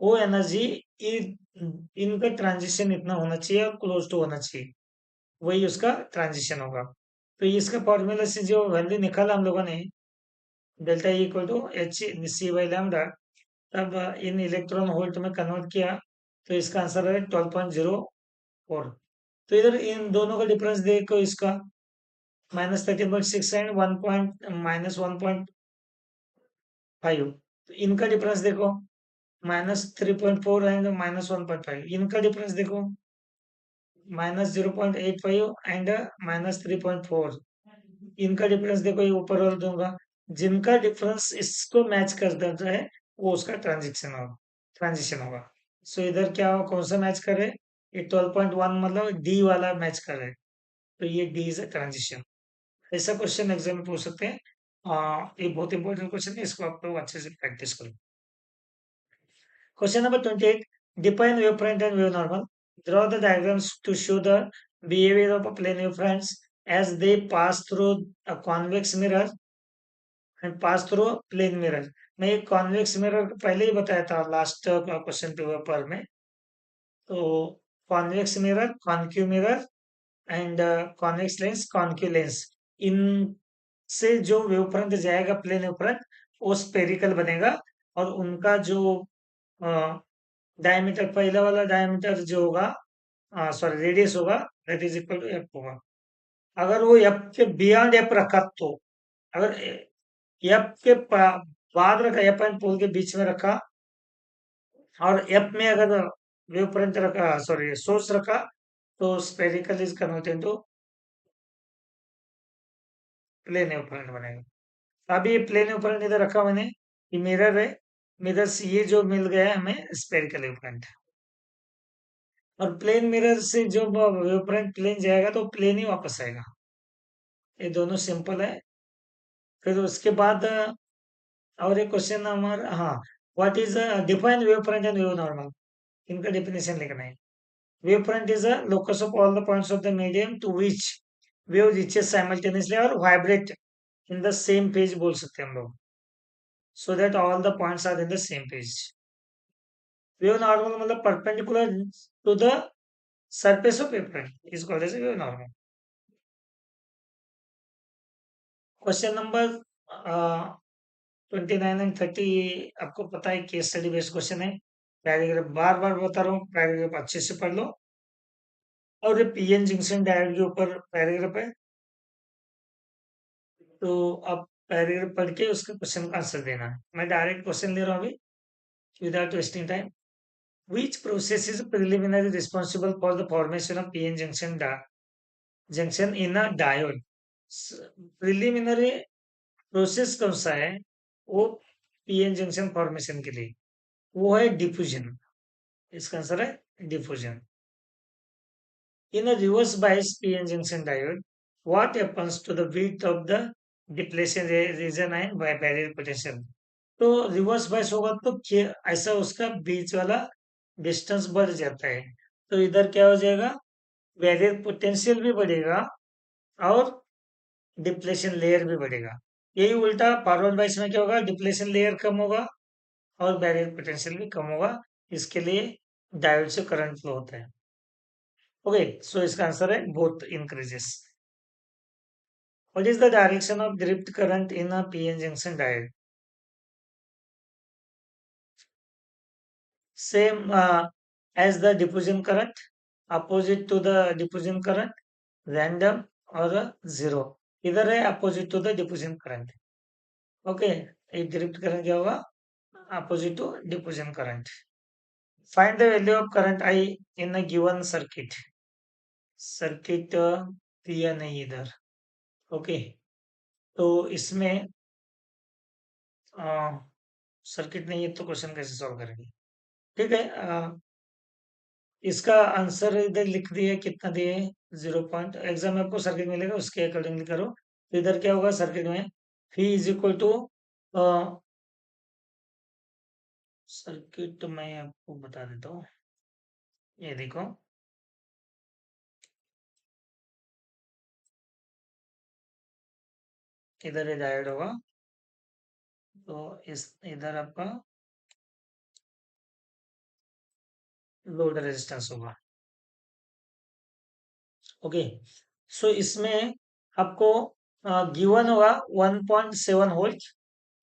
वो एनर्जी इनका ट्रांजिशन इतना होना चाहिए और क्लोज टू होना चाहिए, वही उसका ट्रांजिशन होगा। तो इसका फॉर्मूला से जो वैल्यू निकाला हम लोगों ने, delta equal to H C by lambda, तब इन इलेक्ट्रॉन वोल्ट में कन्वर्ट किया, तो इसका आंसर है 12.04। तो इधर इन दोनों का डिफरेंस देखो, इसका -13.6 एंड 1 पॉइंट -1.5, तो इनका डिफरेंस देखो -3.4 एंड -1.5, इनका डिफरेंस देखो -0.85 एंड -3.4, इनका डिफरेंस देखो, ये ऊपर वाला दूंगा, जिनका डिफरेंस इसको मैच कर देता है वो उसका ट्रांजिशन होगा। सो इधर क्या हो, कौन सा मैच करे, ये 12.1 मतलब डी वाला मैच करे, तो ये डी इज अ ट्रांजिशन। ऐसा क्वेश्चन एग्जाम में पूछ सकते हैं, ये बहुत इंपॉर्टेंट क्वेश्चन है, इसको आप लोग अच्छे से प्रैक्टिस करो। Question number 28. Define wavefront and wave normal. Draw the diagrams to show the behavior of a plane wavefronts as they pass through a convex mirror and pass through a plane mirror. मैं एक convex mirror पहले ही बताया था last question paper में, तो convex mirror, concave mirror and convex lens, concave lens, इन से जो wave front जाएगा प्लेन वेव फ्रंट, वो स्पेरिकल बनेगा, और उनका जो डायमीटर, पहला वाला डायमीटर जो होगा, सॉरी रेडियस होगा, that is equal to F होगा। अगर वो एफ के बियॉन्ड एफ रखा, तो अगर एफ के बाद रखा, एफ एंड पोल के बीच में रखा, और एफ में अगर वेव फ्रंट रखा, सॉरी सोर्स रखा, तो spherical is converted to plane wave front बनेगा। अभी ये प्लेन वेव फ्रंट इधर रखा मैंने, ये मिरर है, मिरर से ये जो मिल गया है हमें स्पेरिकल वेव फ्रंट, और प्लेन मिरर से जो वेव फ्रंट प्लेन जाएगा तो प्लेन ही वापस आएगा। ये दोनों सिंपल है। फिर उसके बाद और एक क्वेश्चन हमारा, हाँ, what is define wave front and wave normal, इनका डेफिनेशन लिखना है। Wave front is a locus of all the points of the medium to which wave reaches simultaneously और vibrate in the same phase बोल सकते हैं हम लोग, so that all the points are in the same phase. Wave normal मतलब perpendicular to the surface of wave front, is called as wave normal. Question number 29 and 30 आपको पता है, case study based question है। Paragraph बार बार बता रहा हूँ, paragraph अच्छे से पढ़ लो, और ये पीएन जंक्शन डायोड के ऊपर पैराग्राफ है, तो आप पैराग्राफ पढ़ के उसके क्वेश्चन का आंसर देना है। मैं डायरेक्ट क्वेश्चन ले रहा हूँ अभी, without wasting time. Which process is preliminary responsible for the formation of PN junction in a diode. Preliminary process कौन सा है, वो पीएन जंक्शन फॉर्मेशन के लिए, वो है डिफ्यूजन। इसका आंसर है diffusion. In a reverse bias PN junction diode, what happens to the width of the depletion region and by barrier potential? तो रिवर्स बायस होगा तो ऐसा उसका बीच वाला डिस्टेंस बढ़ जाता है. तो इधर क्या हो जाएगा, बैरियर पोटेंशियल भी बढ़ेगा और डिप्लेशन लेयर भी बढ़ेगा. यही उल्टा फॉरवर्ड बायस में क्या होगा, डिप्लेशन लेयर कम होगा और बैरियर पोटेंशियल भी कम होगा. इसके लिए डायोड से करंट फ्लो होता है. ओके, सो इसका आंसर है both increases. What is the direction of drift current in a PN junction diode? Same as the diffusion current, opposite to the diffusion current, random or zero. इधर है opposite to the diffusion current. Okay, एक drift current क्या होगा, opposite to diffusion current. Find the value of current I in a given circuit. Circuit दिया नहीं इधर. Okay, तो इसमें सर्किट नहीं है तो क्वेश्चन कैसे सॉल्व करेंगे. ठीक है, इसका आंसर इधर लिख दिए, कितना दिए, 0 पॉइंट. एग्जाम में आपको सर्किट मिलेगा, उसके अकॉर्डिंगली करो. तो इधर क्या होगा सर्किट में, phi is equal to, circuit मैं आपको बता देता हूँ. ये देखो, इधर ये डायोड होगा, तो इस इधर आपका लोड रेजिस्टेंस होगा. ओके, सो इसमें आपको गिवन होगा 1.7 वोल्ट.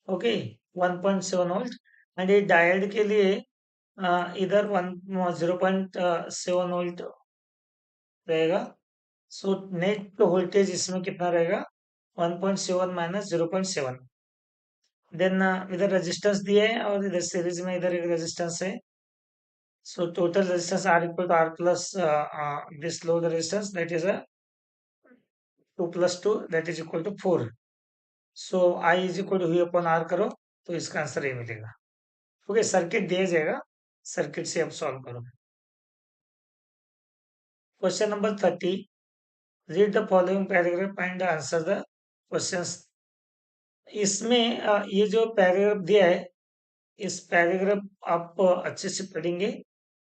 Okay, 1.7 volt. एंड ये डायोड के लिए इधर 0.7 वोल्ट रहेगा. सो नेट वोल्टेज इसमें कितना रहेगा, 1.7 माइनस 0.7. देन इधर रेजिस्टेंस दिए है और इधर सीरीज में इधर एक रेजिस्टेंस है. So total resistance R equal to R plus this load resistance, that is 2 plus 2, that is equal to 4. So I is equal to V upon R करो तो इसका आंसर ये मिलेगा. ओके, सर्किट दिया जाएगा, सर्किट से अब सॉल्व करो. Question number 30. Read the following paragraph and answer the questions. इसमें ये जो पैराग्राफ दिया है, इस पैराग्राफ आप अच्छे से पढ़ेंगे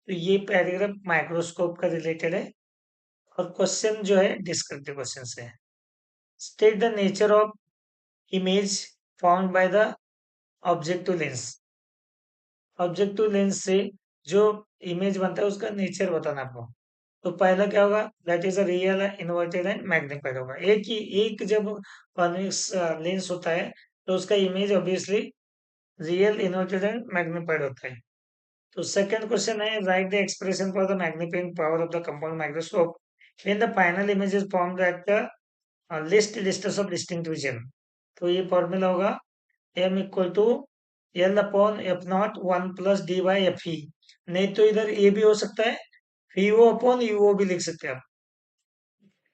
तो ये पैराग्राफ माइक्रोस्कोप का रिलेटेड है और क्वेश्चन जो है डिस्क्रिप्टिव क्वेश्चन है. State the nature of image found by the objective lens. Objective lens से जो इमेज बनता है उसका नेचर बताना आपको. तो पहला क्या होगा, that is a real inverted and magnified होगा. एक जब कॉन्वेक्स लेंस होता है तो उसका image obviously real inverted and magnified होता है. तो सेकंड क्वेश्चन है, write the expression for the magnifying power of the compound microscope when the final image is formed at the least distance of distinct vision. तो ये formula होगा m equal to L upon F naught 1 + d/fe. नहीं तो इधर ये भी हो सकता है, vo अपॉन uo भी लिख सकते हैं आप.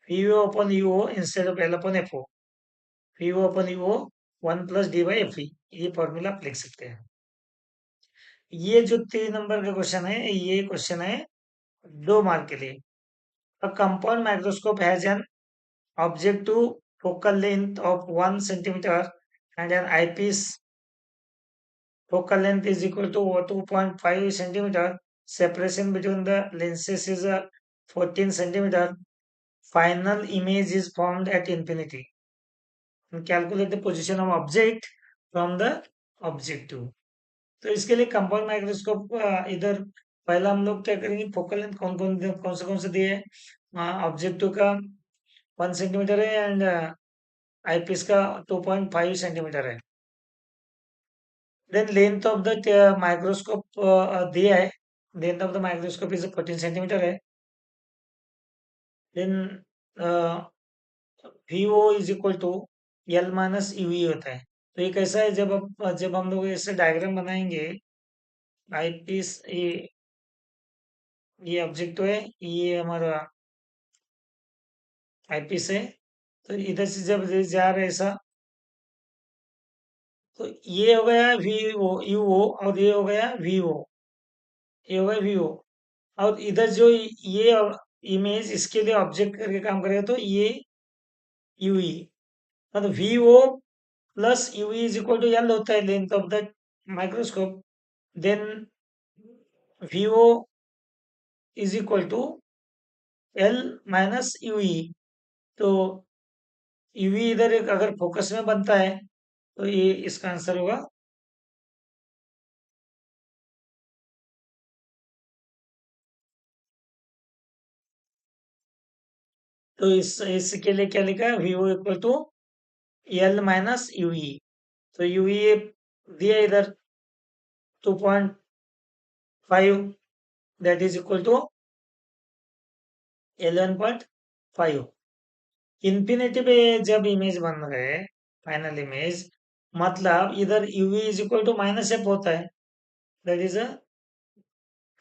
vo upon uo instead of l upon fo. vo upon uo 1 + d/fe, ये फॉर्मूला आप लिख सकते हैं. ये जो 3 नंबर का क्वेश्चन है, ये क्वेश्चन है 2 मार्क के लिए. A compound microscope has an objective focal length of 1 centimeter and an eyepiece focal length is equal to 2.5 centimeter. Separation between the lenses is 14 centimeter. Final image is formed at infinity. And calculate the position of object from the objective. तो इसके लिए compound microscope इधर पहला हम लोग क्या करेंगे, focal length कौन से दिए हैं, ऑब्जेक्टिव का 1 सेंटीमीटर है एंड आईपीएस का 2.5 सेंटीमीटर है. Then length of the microscope दिया है, length of the microscope is 14 centimetre है. Then VO is equal to L minus UE होता है. तो ये कैसा है, जब हम लोग ऐसे डायग्राम बनाएंगे, आईपीएस ये ऑब्जेक्ट है, ये हमारा आईपीएस है. तो इधर से जब जा रहे ऐसा, तो ये हो गया वी ओ यू ओ और ये हो गया वी ओ. ये होगा वीओ। और इधर जो ये इमेज इसके लिए ऑब्जेक्ट करके काम करेगा तो ये यूई, मतलब VO plus UE is equal to L होता है length of the microscope. Then VO is equal to L minus UE. तो यूवी इधर एक अगर फोकस में बनता है तो ये इसका आंसर होगा। तो इसके लिए क्या लिखा है, VO equal to L minus UE. तो यूई दिया इधर 2.5, that is equal to 11.5। Infinity पे जब इमेज बन रहे हैं, फाइनल इमेज, मतलब इधर UV is equal to minus F होता है, that is a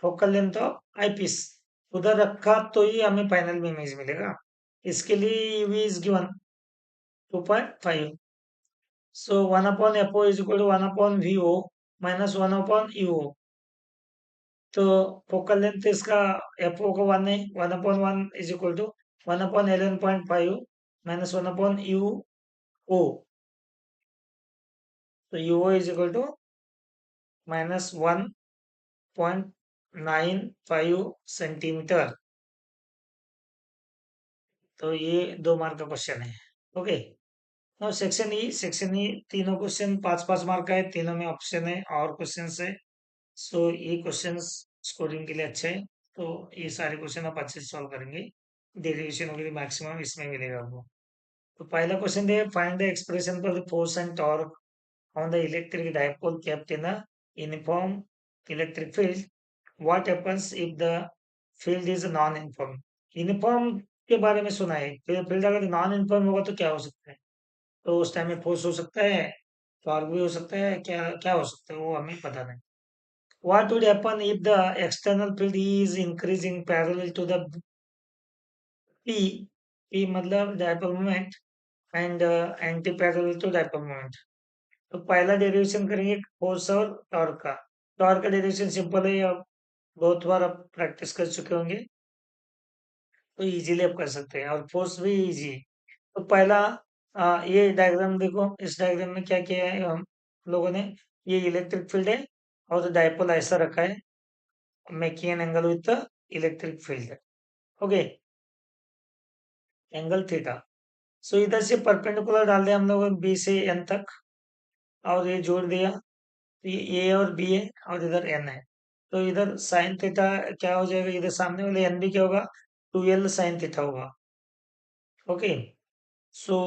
focal length of eyepiece. उधर रखा तो ही हमें फाइनल में इमेज मिलेगा। इसके लिए UV is given 2.5। So 1 upon FO is equal to 1 upon VO minus 1 upon UO. तो फोकल लेंथ इसका एफओ का 1 है, 1 upon 1 is equal to 1 upon 11.5 minus 1 upon U O. तो UO is equal to minus 1.95 centimetre. तो ये 2 mark का question है। Okay. Now section E तीनों क्वेश्चन 5-5 मार्क का है, तीनों में ऑप्शन है और क्वेश्चन है। सो ये क्वेश्चन स्कोरिंग के लिए अच्छे हैं। तो ये सारे क्वेश्चन आप अच्छे से सॉल्व करेंगे, डेरिवेशन के लिए मैक्सिमम इसमें मिलेगा आपको। तो पहला क्वेश्चन है, find the expression for the force and torque on the electric dipole kept in a uniform electric field. What happens if the field is non-uniform? Uniform के बारे में सुना है, फील्ड अगर नॉन यूनिफॉर्म होगा तो क्या हो सकता है? तो उस टाइम में फोर्स हो सकता है, टॉर्क भी हो सकता है, क्या क्या हो सकता है वो हमें पता नहीं। What would happen if the external field is increasing parallel to the P? P मतलब dipole moment and anti parallel to dipole moment। तो पहला डेरिवेशन करेंगे फोर्स और टॉर्क का। टॉर्क का डेरिवेशन सिंपल है, आप बहुत बार आप प्रैक्टिस कर चुके होंगे, तो इजीली आप कर सकते हैं, और फोर्स भी इजी है। तो पहला ये डायग्राम देखो, इस डायग्राम में क्या किया है हम लोगों ने, ये इलेक्ट्रिक फील्ड है और डायपोल ऐसा रखा है, making an angle with the electric field. Okay, angle theta. So इधर से परपेंडिकुलर डाल दिया हम लोग बी से एन तक, और ये जोड़ दिया, तो ये ए और बी है और इधर एन है। तो इधर साइन थीटा क्या हो जाएगा, इधर सामने वाले एन भी क्या होगा, 2l साइन थीटा होगा। ओके, सो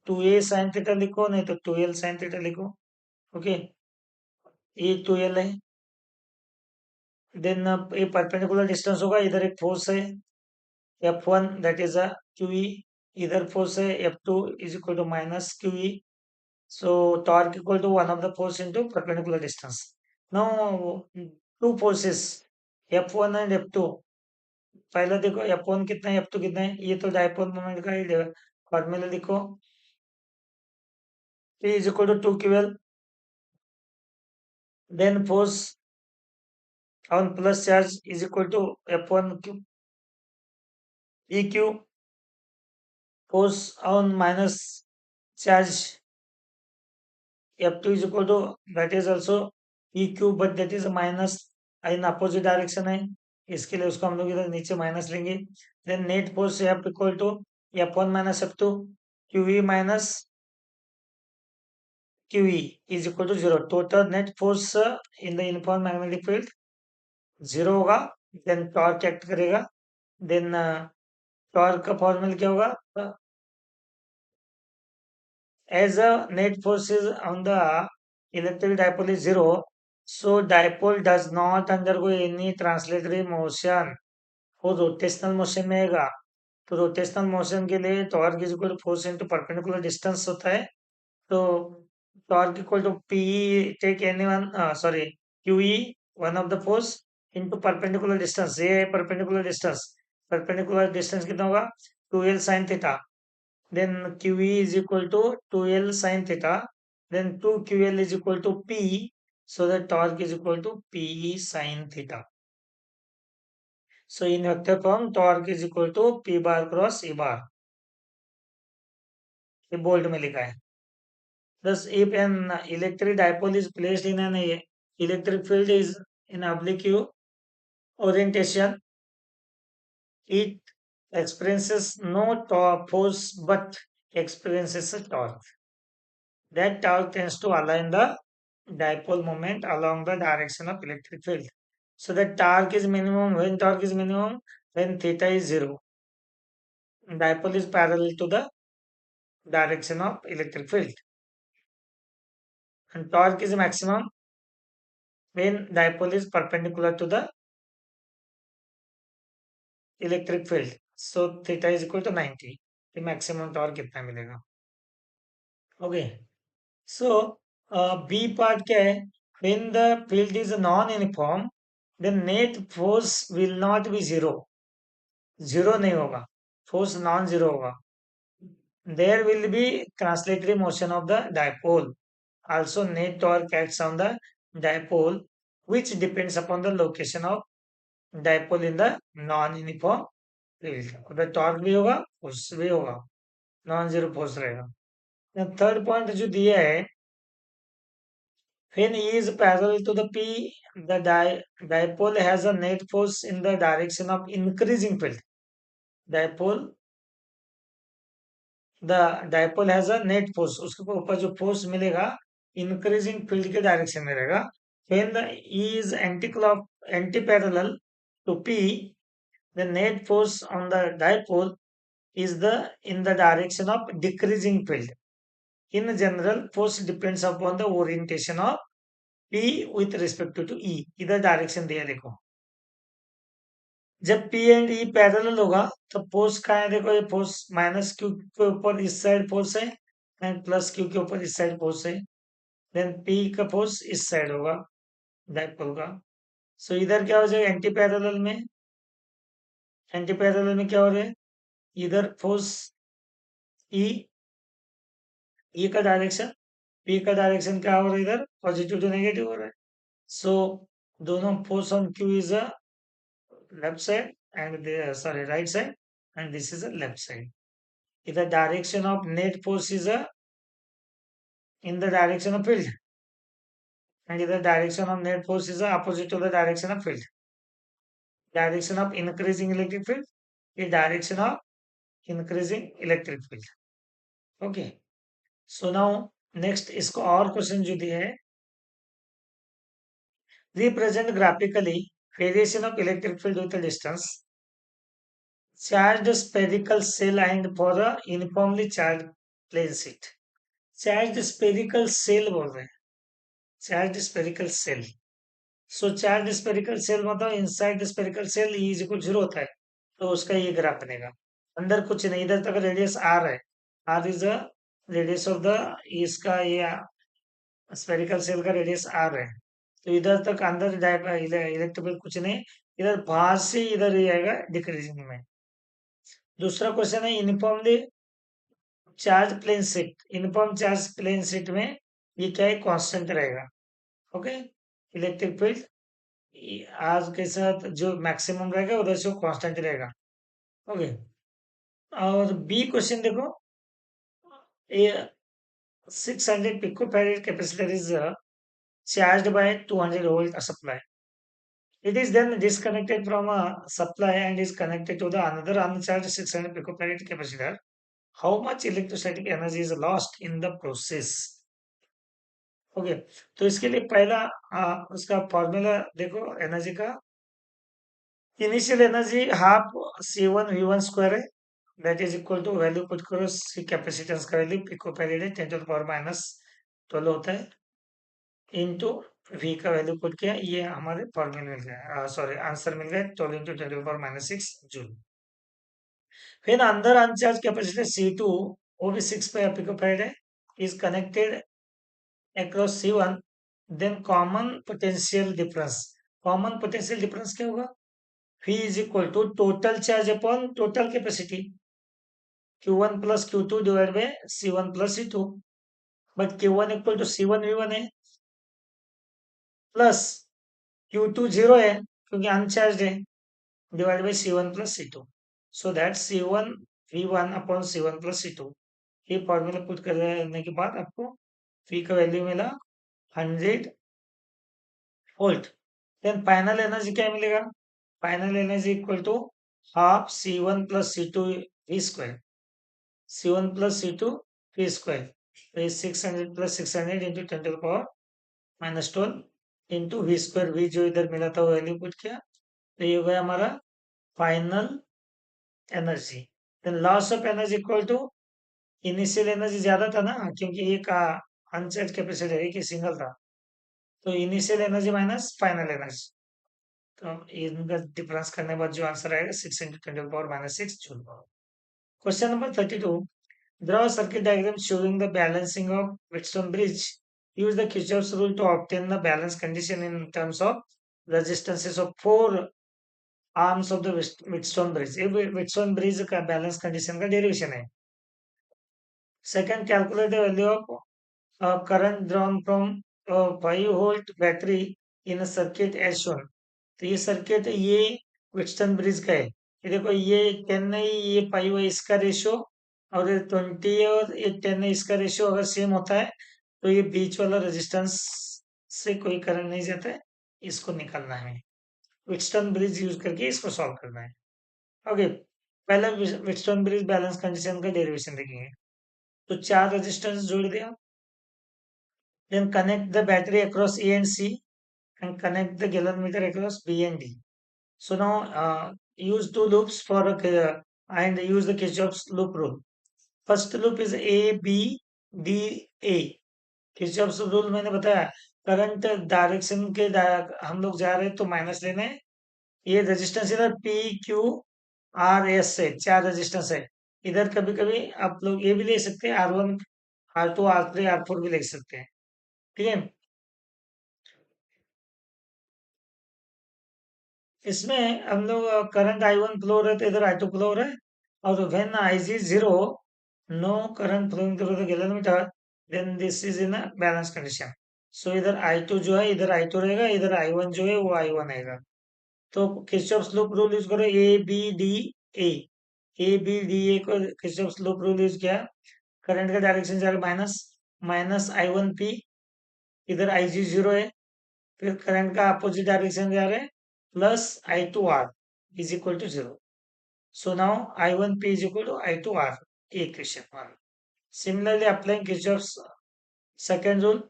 2a साइन थीटा लिखो, नहीं तो 2l साइन थीटा लिखो। ओके, ये 2l है। देन ये परपेंडिकुलर डिस्टेंस होगा, इधर एक फोर्स है F1 that is a QE, इधर फोर्स है F2 is equal to minus QE। So torque equal to one of the force into perpendicular distance. Now two forces F1 and F2। पहला देखो F1 कितना है, F2 कितना है, ये तो डायपोल मोमेंट का ही फॉर्मूला लिखो, P is equal to 2QL। Then force on plus charge is equal to F1 EQ। Force on minus charge F2 is equal to, that is also EQ, but that is a minus in opposite direction है, इसके लिए उसको हम लोग इधर नीचे minus लेंगे। Then net force F equal to F1 minus F2, QE minus QE is equal to 0। Total net force in the uniform magnetic field 0 होगा। देन टॉर्क एक्ट करेगा। देन टॉर्क का फॉर्मूला क्या होगा, as a net force is on the electric dipole is 0, so dipole does not undergo any translatory motion, वो rotational motion में आएगा। तो rotational motion के लिए torque is equal to force into perpendicular distance होता है। तो torque equal to P, take any one, sorry, QE one of the force into perpendicular distance, ये परपेंडिकुलर डिस्टेंस, परपेंडिकुलर डिस्टेंस कितना होगा, 2l sin theta. Then QE is equal to 2l sin theta. Then 2QL is equal to P. So the torque is equal to P sin theta. So in vector form, torque is equal to P bar cross E bar. ये bold में लिखा है. Thus, if an electric dipole is placed in an electric field is in oblique orientation, it experiences no force but experiences a torque. That torque tends to align the dipole moment along the direction of electric field. So the torque is minimum. When torque is minimum, when theta is 0. Dipole is parallel to the direction of electric field. And torque is maximum when dipole is perpendicular to the electric field. So theta is equal to 90. कि maximum torque कितना मिलेगा. Okay. सो B part क्या है. When the field is non uniform the net force will not be zero. Zero नहीं होगा. Force non zero होगा. There will be translatory motion of the dipole. Also net torque acts on the dipole which depends upon the location of dipole in the non-uniform field. उधर torque भी होगा, force भी होगा, non zero force रहेगा. Third point जो दिया है, when E is parallel to the P, the dipole has a net force in the direction of increasing field. Dipole, the dipole has a net force. उसके ऊपर जो force मिलेगा increasing field के direction में रहेगा. When the E is anti-parallel to P, the net force on the dipole is in the direction of decreasing field. In general, force depends upon the orientation of P with respect to E. इधर direction दिया देखो. जब P and E parallel होगा तो force कहाँ है. देखो ये फोर्स माइनस Q के ऊपर इस साइड फोर्स है एंड प्लस Q के ऊपर इस साइड फोर्स है. देन P का फोर्स इस साइड होगा डाइपोल का. सो इधर क्या हो जाएगा. एंटी पैरेलल में क्या हो रहा है. इधर फोर्स E, E का डायरेक्शन, P का डायरेक्शन क्या हो रहा है. इधर पॉजिटिव टू नेगेटिव हो रहा है. सो दोनों force on Q is a left side and right side, and this is a left side. If the direction of net force is in the direction of field, and if the direction of net force is opposite to the direction of field, direction of increasing electric field is direction of increasing electric field. Okay. So now next इसको और question जो दिया है, represent graphically variation of electric field with a distance, charged spherical cell and for a uniformly charged plane sheet. Charge spherical shell बोल रहे हैं. Charge spherical shell. So charge spherical shell मतलब inside spherical shell E is equal 0 होता है. तो उसका ये graph बनेगा. अंदर कुछ नहीं, इधर तक रेडियस आर है. R is the radius of the इसका, ये स्पेरिकल सेल का रेडियस आर है. तो इधर तक अंदर इलेक्ट्रिकल कुछ नहीं. इधर बाहर से इधर ही आएगा डिक्रीजिंग में. दूसरा क्वेश्चन है uniformly charge plane sheet. Uniform charge plane sheet में ये क्या है, कांस्टेंट रहेगा. ओके. इलेक्ट्रिक फील्ड आज के साथ जो मैक्सिमम रहेगा उधर से वो कांस्टेंट रहेगा. ओके. और बी क्वेश्चन देखो, ए 600 picofarad capacitor is charged by 200 volt supply. It is then disconnected from a supply and is connected to the another uncharged 600 picofarad capacitor. How much electrostatic energy is lost in the process? Okay. तो इसके लिए पहला उसका formula देखो energy का. Initial energy half C1 V1 square है. That is equal to value put करो. C capacitance का वैल्यू पिकोफैरेड है 10 टू द पावर -12 होता है. इनटू V का वैल्यू पुट किया, ये हमारे फॉर्मूला मिल गया. सॉरी आंसर मिल गया 12 into 10 to the power -6 joule. फिर अंदर अनचार्ज कैपेसिटर C2 वो भी 6 पिकोफैरेड है. Is connected across C1, then common potential difference. Common potential difference क्या होगा. V is equal to total charge upon total capacity. Q1 plus Q2 divided by C1 plus C2. But Q1 equal to C1 V1 है. Plus Q2 0 है क्योंकि अनचार्ज है. divided by C1 plus C2. So that C1 V1 upon C1 plus C2. ये formula put करने के बाद आपको V का वैल्यू मिला 100 वोल्ट। देन फाइनल एनर्जी क्या मिलेगा? Final energy equal to half C1 plus C2 V square. C1 plus C2 V square. तो ये 600 plus 600 into 10 to the power minus 12 into V square. V जो इधर मिला था वो वैल्यू पुट किया, तो ये हो गया हमारा final energy. Then loss of energy equal to initial energy ज्यादा था ना, क्योंकि ये का अनचार्ज कैपेसिटर है कि सिंगल था, तो initial energy minus final energy, तो इनका डिफरेंस करने के बाद जो आंसर आएगा 6 into 10 to the power minus 6 joule power. Question number 32, draw a circuit diagram showing the balancing of Wheatstone bridge. Use the Kirchhoff's rule to obtain the balance condition in terms of resistances of four arms of the Wheatstone bridge. ये Wheatstone bridge का balance condition का derivation है। Second, calculate the value of current drawn from a 5 volt battery in a circuit as shown. तो ये circuit ये Wheatstone bridge का है। ये देखो ये 10 है, ये 5 है, इसका रेशियो, और ये 20 है और ये 10 है, इसका रेशियो अगर सेम होता है तो ये बीच वाला रेजिस्टेंस से कोई करंट नहीं जाता है, इसको निकालना है। Wheatstone ब्रिज यूज करके इसको सॉल्व करना है। ओके, पहले Wheatstone ब्रिज बैलेंस कंडीशन का डेरिवेशन देखेंगे। तो 4 रेजिस्टेंस जोड़ दिया, then connect the battery across A and C and connect the galvanometer across B and D. So now use two loops for and use the Kirchhoff's loop rule. First loop is A B D A. Kirchhoff's rule मैंने बताया, current direction के हम लोग जा रहे हैं तो minus लेना है। ये रेजिस्टेंस इधर P Q R S है, 4 रेजिस्टेंस है। इधर कभी कभी आप लोग ये भी ले सकते हैं, R1 R2 R3 R4 भी ले सकते हैं। ठीक है, इसमें हम लोग करंट I1 फ्लो हो रहा है तो इधर I2 फ्लो हो रहा है, और when Ig is 0, no current flowing through the galvanometer, then this is in a balance condition. So इधर I2 जो है इधर I2 रहेगा, इधर I1 जो है वो I1 आएगा। तो किरचॉफ्स लूप रूल यूज करो, A B D A, A B D A को किरचॉफ्स लूप रूल यूज किया, करंट का डायरेक्शन जा रहा है माइनस, माइनस I1 P, इधर Ig 0 है, फिर करंट का अपोजिट डायरेक्शन जा रहा है plus I2 R is equal to 0. So now I1 P is equal to I2 R. Equation 1. Similarly, applying Kirchhoff's second rule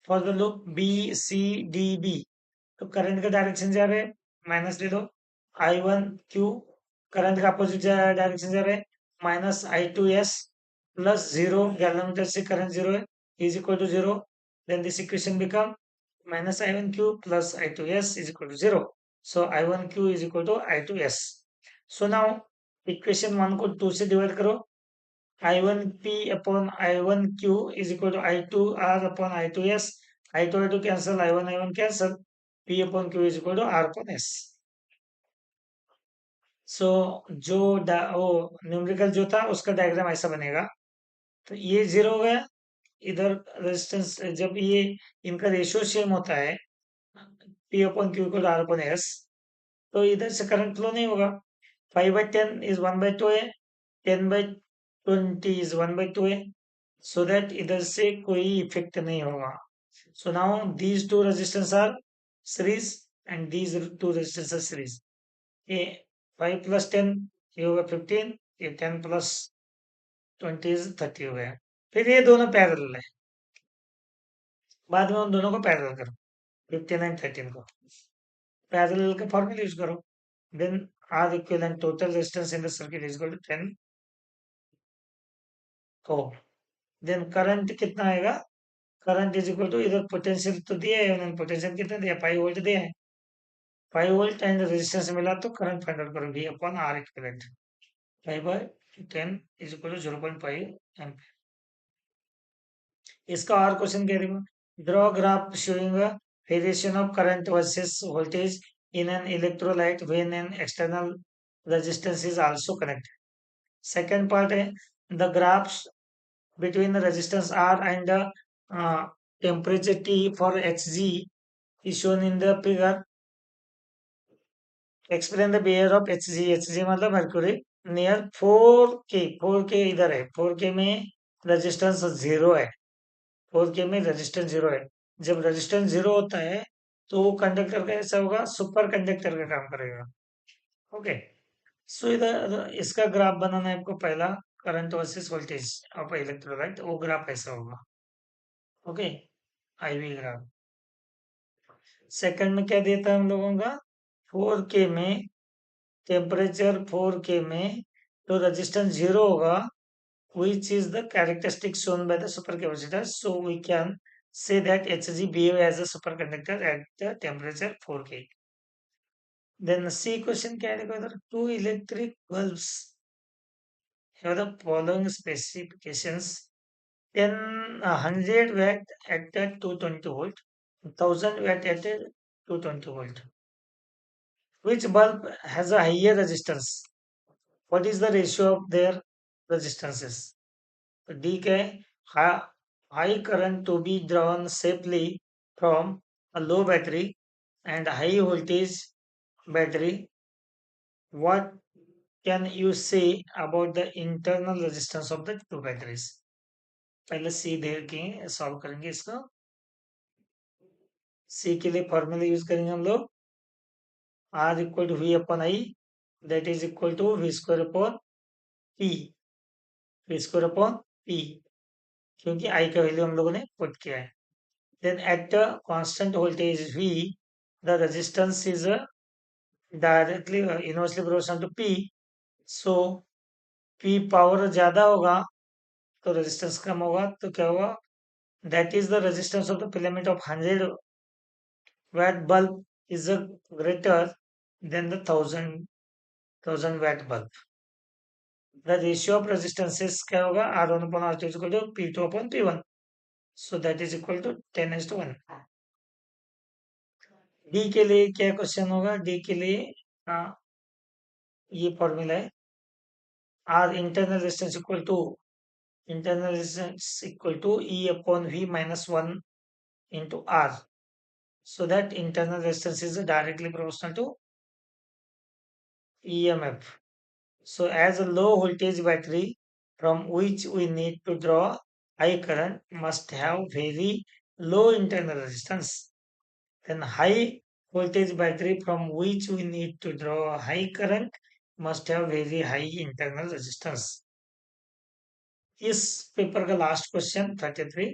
for the loop B C D B. तो current का direction जा रहा है, minus ले दो, I1 Q, current का opposite direction जा रहा है, minus I2 S plus 0, galvanometer से करंट 0 है, is equal to 0. Then this equation become minus I1 Q plus I2 S is equal to 0. So I1 Q is equal to I2 S. So now equation 1 को 2 से divide करो, I1 P upon I1 Q is equal to I2 R upon I2 S, I2 I2 cancel, I1 I1 cancel, P upon Q is equal to R upon S. सो जो वो numerical जो था उसका diagram ऐसा बनेगा। तो ये 0 हो गया, इधर रेजिस्टेंस जब ये इनका रेशियो सेम होता है P upon Q equal R upon S, तो इधर से करंट फ्लो नहीं होगा। 5/10 is 1/2 है, 10/20 is 1/2 है, so that इधर से कोई इफेक्ट नहीं होगा। So now these two resistance are series and these two resistance are series. ये 5 plus 10 ये होगा 15, ये 10 plus 20 is 30 हो गया। फिर ये दोनों पैरेलल है, बाद में उन दोनों को पैरेलल करो, 15 and 13 को पैरेलल का फॉर्मूला यूज करो, then R equivalent total resistance in the circuit is equal to 10 ohm. Then current कितना आएगा, करंट इज इक्वल टू, इधर पोटेंशियल तो दिया है उन्होंने, पोटेंशियल कितना दिया, 5 वोल्ट दिया है, 5 वोल्ट एंड रेजिस्टेंस मिला तो करंट फाइंड आउट करो, V upon R equivalent, 5/10 is equal to 0.5 ampere. इसका और क्वेश्चन कह रही हूँ, draw graph showing variation of current versus voltage in an electrolyte when an external resistance is also connected. Second part है, the graphs between the resistance R and the temperature T for Hg is shown in the figure. Explain the behaviour of H G मतलब mercury near 4K। 4K इधर है, 4K में resistance zero है, 4K में resistance zero है। जब resistance zero होता है तो वो कंडक्टर का ऐसा होगा, सुपर कंडक्टर का काम करेगा। ओके, सो इधर इसका ग्राफ बनाना है आपको। पहला current versus voltage of electrolyte, वो ग्राफ ऐसा होगा। Okay, ivy graph. सेकंड में क्या देता है हम लोगों का, 4K में टेम्परेचर 4K में तो रेजिस्टेंस जीरो होगा, which is the characteristic shown by the supercapacitor. So we can say that Hg behave as a superconductor at the temperature 4K. Then C question क्या है देखो इधर, two electric bulbs have the following specifications: 10 100 watt at the 220 volt, 1000 watt at the 220 volt. Which bulb has a higher resistance? What is the ratio of their resistances? D क्या है, high current to be drawn safely from a low battery and high voltage battery. What can you say about the internal resistance of the two batteries? पहले सी देख के solve करेंगे इसको। सी के लिए formula use करेंगे हम लोग, R equal to V upon I, that is equal to V square upon P, V square upon P, क्योंकि आई का वैल्यू हम लोगों ने पुट किया है। Then at a constant voltage V, the resistance is directly inversely proportional to P. So P power ज्यादा होगा तो रेजिस्टेंस कम होगा, तो क्या होगा, that is the resistance of the filament of 100 watt bulb is greater than the 1000 watt bulb. The ratio of resistances क्या होगा, R1 upon R2 is equal to P2 upon P1. So that is equal to 10:1. D के लिए क्या question होगा, D के लिए ये formula है, are internal resistance equal to E upon V minus 1 into R. So that internal resistance is directly proportional to EMF. So as a low voltage battery from which we need to draw high current must have very low internal resistance, then high voltage battery from which we need to draw high current must have very high internal resistance. इस paper का last question 33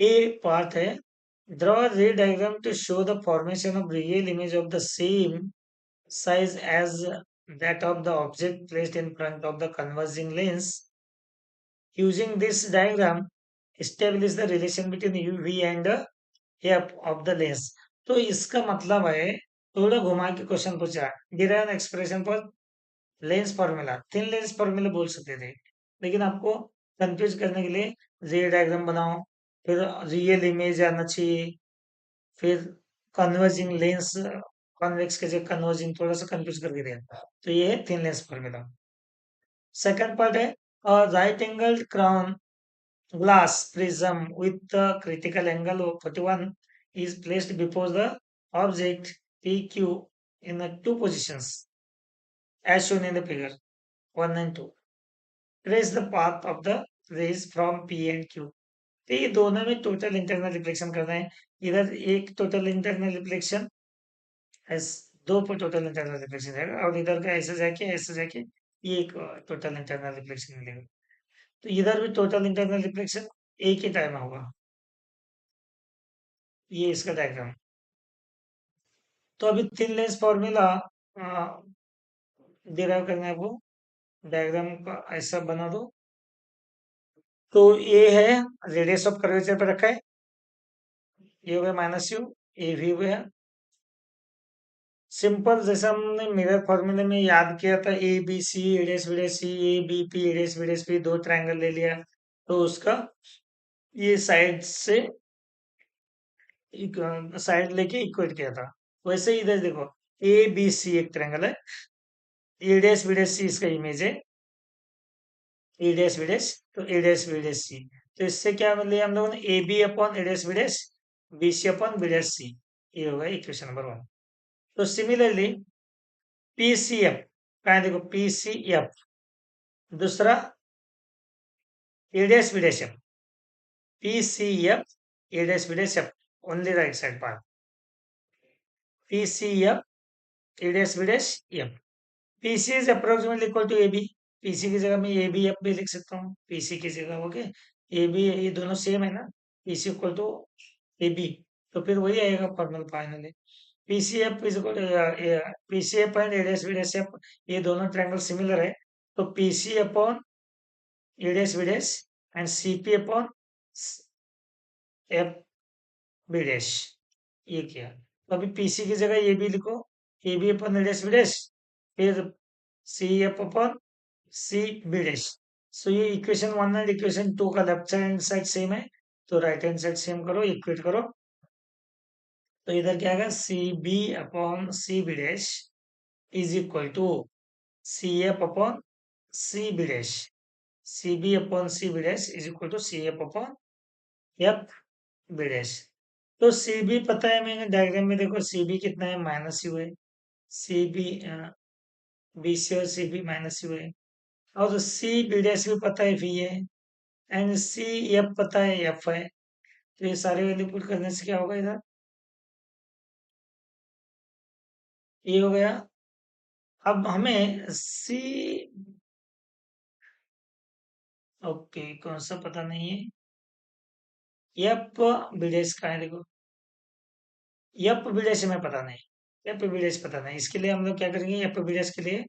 A part है, draw ray diagram to show the formation of real image of the same size as that of the object placed in front of the converging lens. Using this diagram, establish the relation between UV and F of the lens. तो इसका मतलब है, थोड़ा घुमा के question पूछा, derive expression for Lenz formula, thin lens formula बोल सकते थे, लेकिन आपको कंफ्यूज करने के लिए रे डायग्राम बनाओ, फिर रियल इमेज आना चाहिए, फिर कन्वर्जिंग लेंस, कॉन्वेक्स के जगह कन्वर्जिंग, थोड़ा सा कंफ्यूज करके दिया, तो ये है thin lens formula. Second part है, right angle crown glass prism with the critical angle of 41 is placed before the object PQ in the two positions as shown in the figure 1 and 2. Trace the path of the rays from P and Q. तो ये दोनों में total internal reflection करना है, इधर एक total internal reflection, दो पर टोटल इंटरनल रिफ्लेक्शन जाएगा, और इधर का ऐसे जाके ये एक टोटल इंटरनल रिफ्लेक्शन मिलेगा, तो इधर भी टोटल इंटरनल रिफ्लेक्शन एक ही टाइम होगा। ये इसका डायग्राम। तो अभी थिन लेंस फॉर्मूला डिराइव करना है, वो डायग्राम का ऐसा बना दो। तो ये है रेडियस ऑफ कर्वेचर पे रखा है, ये हो गया माइनस यू, ए भी हो गया सिंपल, जैसे हमने मिरर फॉर्मूले में याद किया था, A B C A dash B dash C, A B P A dash B dash P, दो ट्रायंगल ले लिया, तो उसका ये साइड से साइड लेके इक्वेट किया था, वैसे ही इधर देखो, ए बी सी एक ट्रायंगल है, A dash B dash C इसका इमेज है, ए डैश बी डैश, तो A dash B dash C, तो इससे क्या लिया हम लोगों ने, A B upon A dash B dash, B C upon B dash C, ये होगा इक्वेशन नंबर 1। तो सिमिलरली पीसीएफ कहा है, देखो पीसीएफ, दूसरा A dash B dash F, PCF A dash B dash F, only right side part, PCF A dash B dash F. PC is approximately equal to AB, PC की जगह मैं ए बी एफ भी लिख सकता हूँ, पीसी की जगह ओके, ए बी ये दोनों सेम है ना, PC equal to A B, तो फिर वही आएगा formula finally. PCF is equal, PCF and A dash B dash F, ये दोनों ट्रायंगल सिमिलर है, तो PC upon A dash B dash and CP upon F B dash, ये किया। तो अभी पीसी की जगह ये भी लिखो, ए बी अपॉन एडेस विडेस, फिर C F upon C B dash. So ये इक्वेशन 1 एंड इक्वेशन 2 का लेफ्ट हैंड साइड सेम है, तो राइट हैंड साइड सेम करो, इक्वेट करो। तो इधर क्या आएगा, C B upon C B dash is equal to C F upon C B dash, C B upon C B dash is equal to C F upon F B dash. तो C B पता है, मैंने diagram में देखो C B कितना है, minus you है, C B B C और सी बी माइनस यू है, और सी बी डैश भी पता है वी है, एंड सी एफ पता है एफ है, तो ये सारे वैल्यू पुट करने से क्या होगा इधर, ये हो गया। अब हमें सी, ओके कौन सा पता नहीं है, एफ बी डैश का है देखो, एफ बी डैश हमें पता नहीं, एफ बी डैश पता नहीं, इसके लिए हम लोग क्या करेंगे, एफ बी डैश के लिए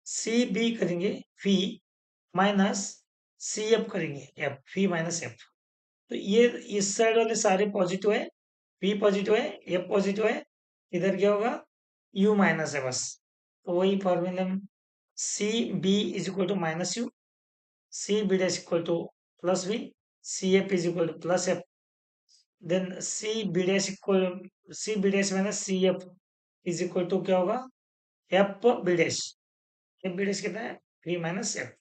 सी बी करेंगे वी माइनस सी एफ करेंगे एफ, वी माइनस एफ। तो ये इस साइड वाले सारे पॉजिटिव है, वी पॉजिटिव है, एफ पॉजिटिव है, इधर क्या होगा, यू माइनस है बस। तो वही फॉर्मूला में C B is equal to minus u, C B dash equal to plus v, C F is equal to plus f, then C B dash minus C F is equal to क्या होगा, F B dash, F B dash कितना है, v minus f.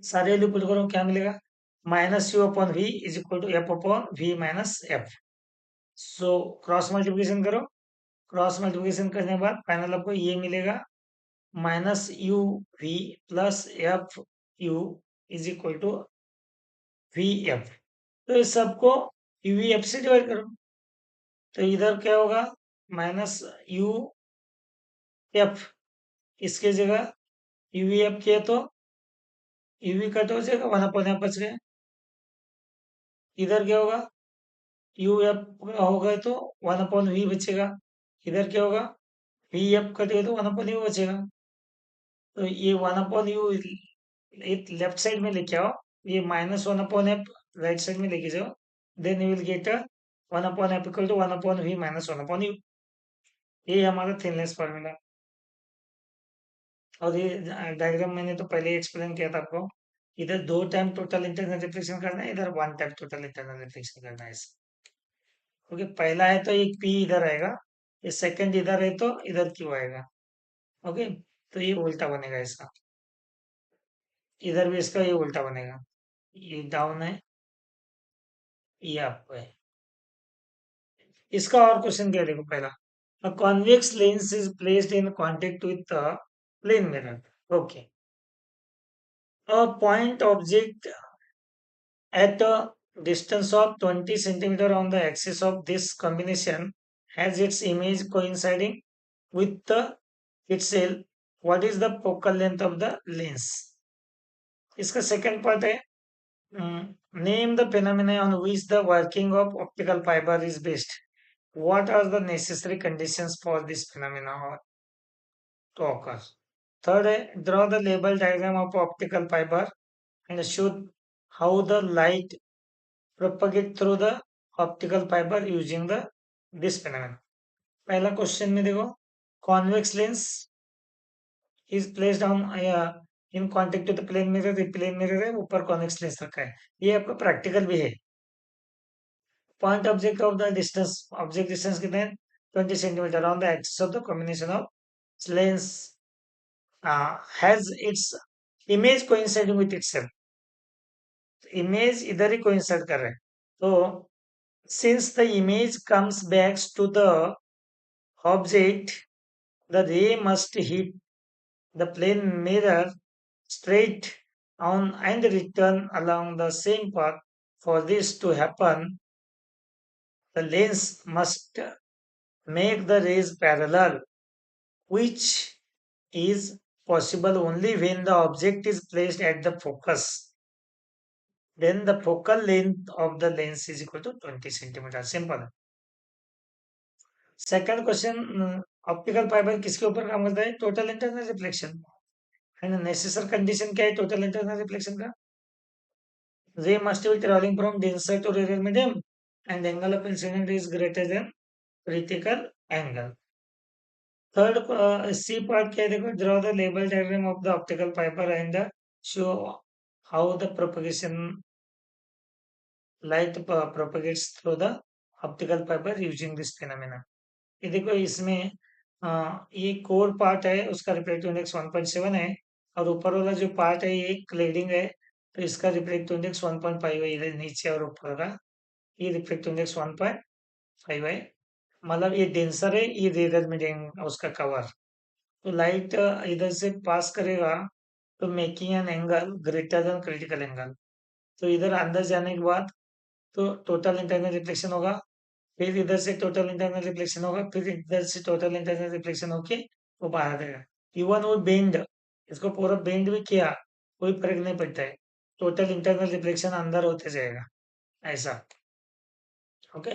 सारे value put करो, क्या मिलेगा, minus u upon v is equal to f upon v minus f. So cross multiplication करो, cross multiplication करने के बाद फाइनल आपको ये मिलेगा, minus u v plus f u is equal to v f. तो इस सबको यू वी एफ से डिवाइड करो, तो इधर क्या होगा, माइनस यू एफ, इसके जगह यू वी एफ किया तो यू वी कट हो जाएगा, वन अपॉन एफ बच गया, इधर क्या होगा, यू एफ हो गए तो वन अपॉन वी बचेगा, इधर क्या होगा, वी एफ कटेगा तो वन अपॉन यू बचेगा। तो ये one upon u left side में लेके आओ, ये minus one upon f right side में लेके जाओ, then you will get one upon f equal to one upon v minus one upon u, ये हमारा थिननेस फॉर्मूला। और ये डायग्राम मैंने तो पहले ही एक्सप्लेन किया था आपको, इधर 2 टाइम टोटल इंटरनल रिफ्लेक्शन करना है, इधर 1 टाइम टोटल इंटरनल रिफ्लेक्शन करना है। क्योंकि पहला है तो एक पी इधर आएगा, ये सेकंड इधर है तो इधर क्यू आएगा, ओके। तो ये उल्टा बनेगा इसका, इधर भी इसका ये उल्टा बनेगा, ये डाउन है, ये अप है। इसका और क्वेश्चन क्या है, देखो पहला, a convex lens is placed in contact with a plane mirror, okay, a point object at a distance of 20 centimeter on the axis of this combination has its image coinciding with the itself. What is the focal length of the lens? इसका second part है, name the phenomena on which the working of optical fiber is based. What are the necessary conditions for this phenomena to occur? Third है, draw the label diagram of optical fiber and show how the light propagate through the optical fiber using the this phenomenon. पहला question में देखो, convex lens is placed on in contact to the plane mirror, plane mirror है, ऊपर convex lens रखा है, ये आपका practical भी है। Point object of the distance, object distance कितने हैं, 20 centimetre on the axis of the combination of lens has its image coinciding with itself, image इधर ही कोइंसाइड कर रहे हैं। तो since the image comes back to the object, the ray must hit the plane mirror straight on and return along the same path. For this to happen, the lens must make the rays parallel, which is possible only when the object is placed at the focus. Then the focal length of the lens is equal to 20 centimeters. Simple. Second question, optical fibre किसके ऊपर काम करता है? Total internal reflection. And necessary condition क्या है total internal reflection का? Ray must be travelling from denser to radial medium and angle of incident is greater than critical angle. Third C part क्या है? देखो, draw the label diagram of the optical fibre and show how the propagation light propagates through the optical fibre using this phenomena. ये देखो, इसमें ये core part है, उसका reflective index 1.7 है, और ऊपर वाला जो पार्ट है ये क्लेडिंग है, तो इसका रिफ्लेक्टिव इंडेक्स 1.5 है. इधर नीचे और ऊपर का ये रिफ्लेक्टिव इंडेक्स 1.5 है. मतलब ये डेंसर है, ये रेडर मीडियम उसका कवर. तो लाइट इधर से पास करेगा तो making an angle greater than critical angle. तो इधर अंदर जाने के बाद तो टोटल इंटरनल रिफ्लेक्शन होगा, फिर इधर से टोटल इंटरनल रिफ्लेक्शन होगा, फिर इधर से टोटल इंटरनल रिफ्लेक्शन होके वो बाहर आएगा. इवन वो बेंड, इसको पूरा बेंड भी किया कोई फर्क नहीं पड़ता है, टोटल इंटरनल रिफ्लेक्शन अंदर होते जाएगा ऐसा. ओके,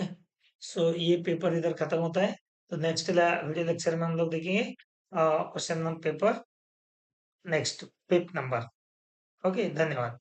सो ये पेपर इधर खत्म होता है. तो नेक्स्ट वीडियो लेक्चर में हम लोग देखेंगे question paper next 5th number. Okay, धन्यवाद.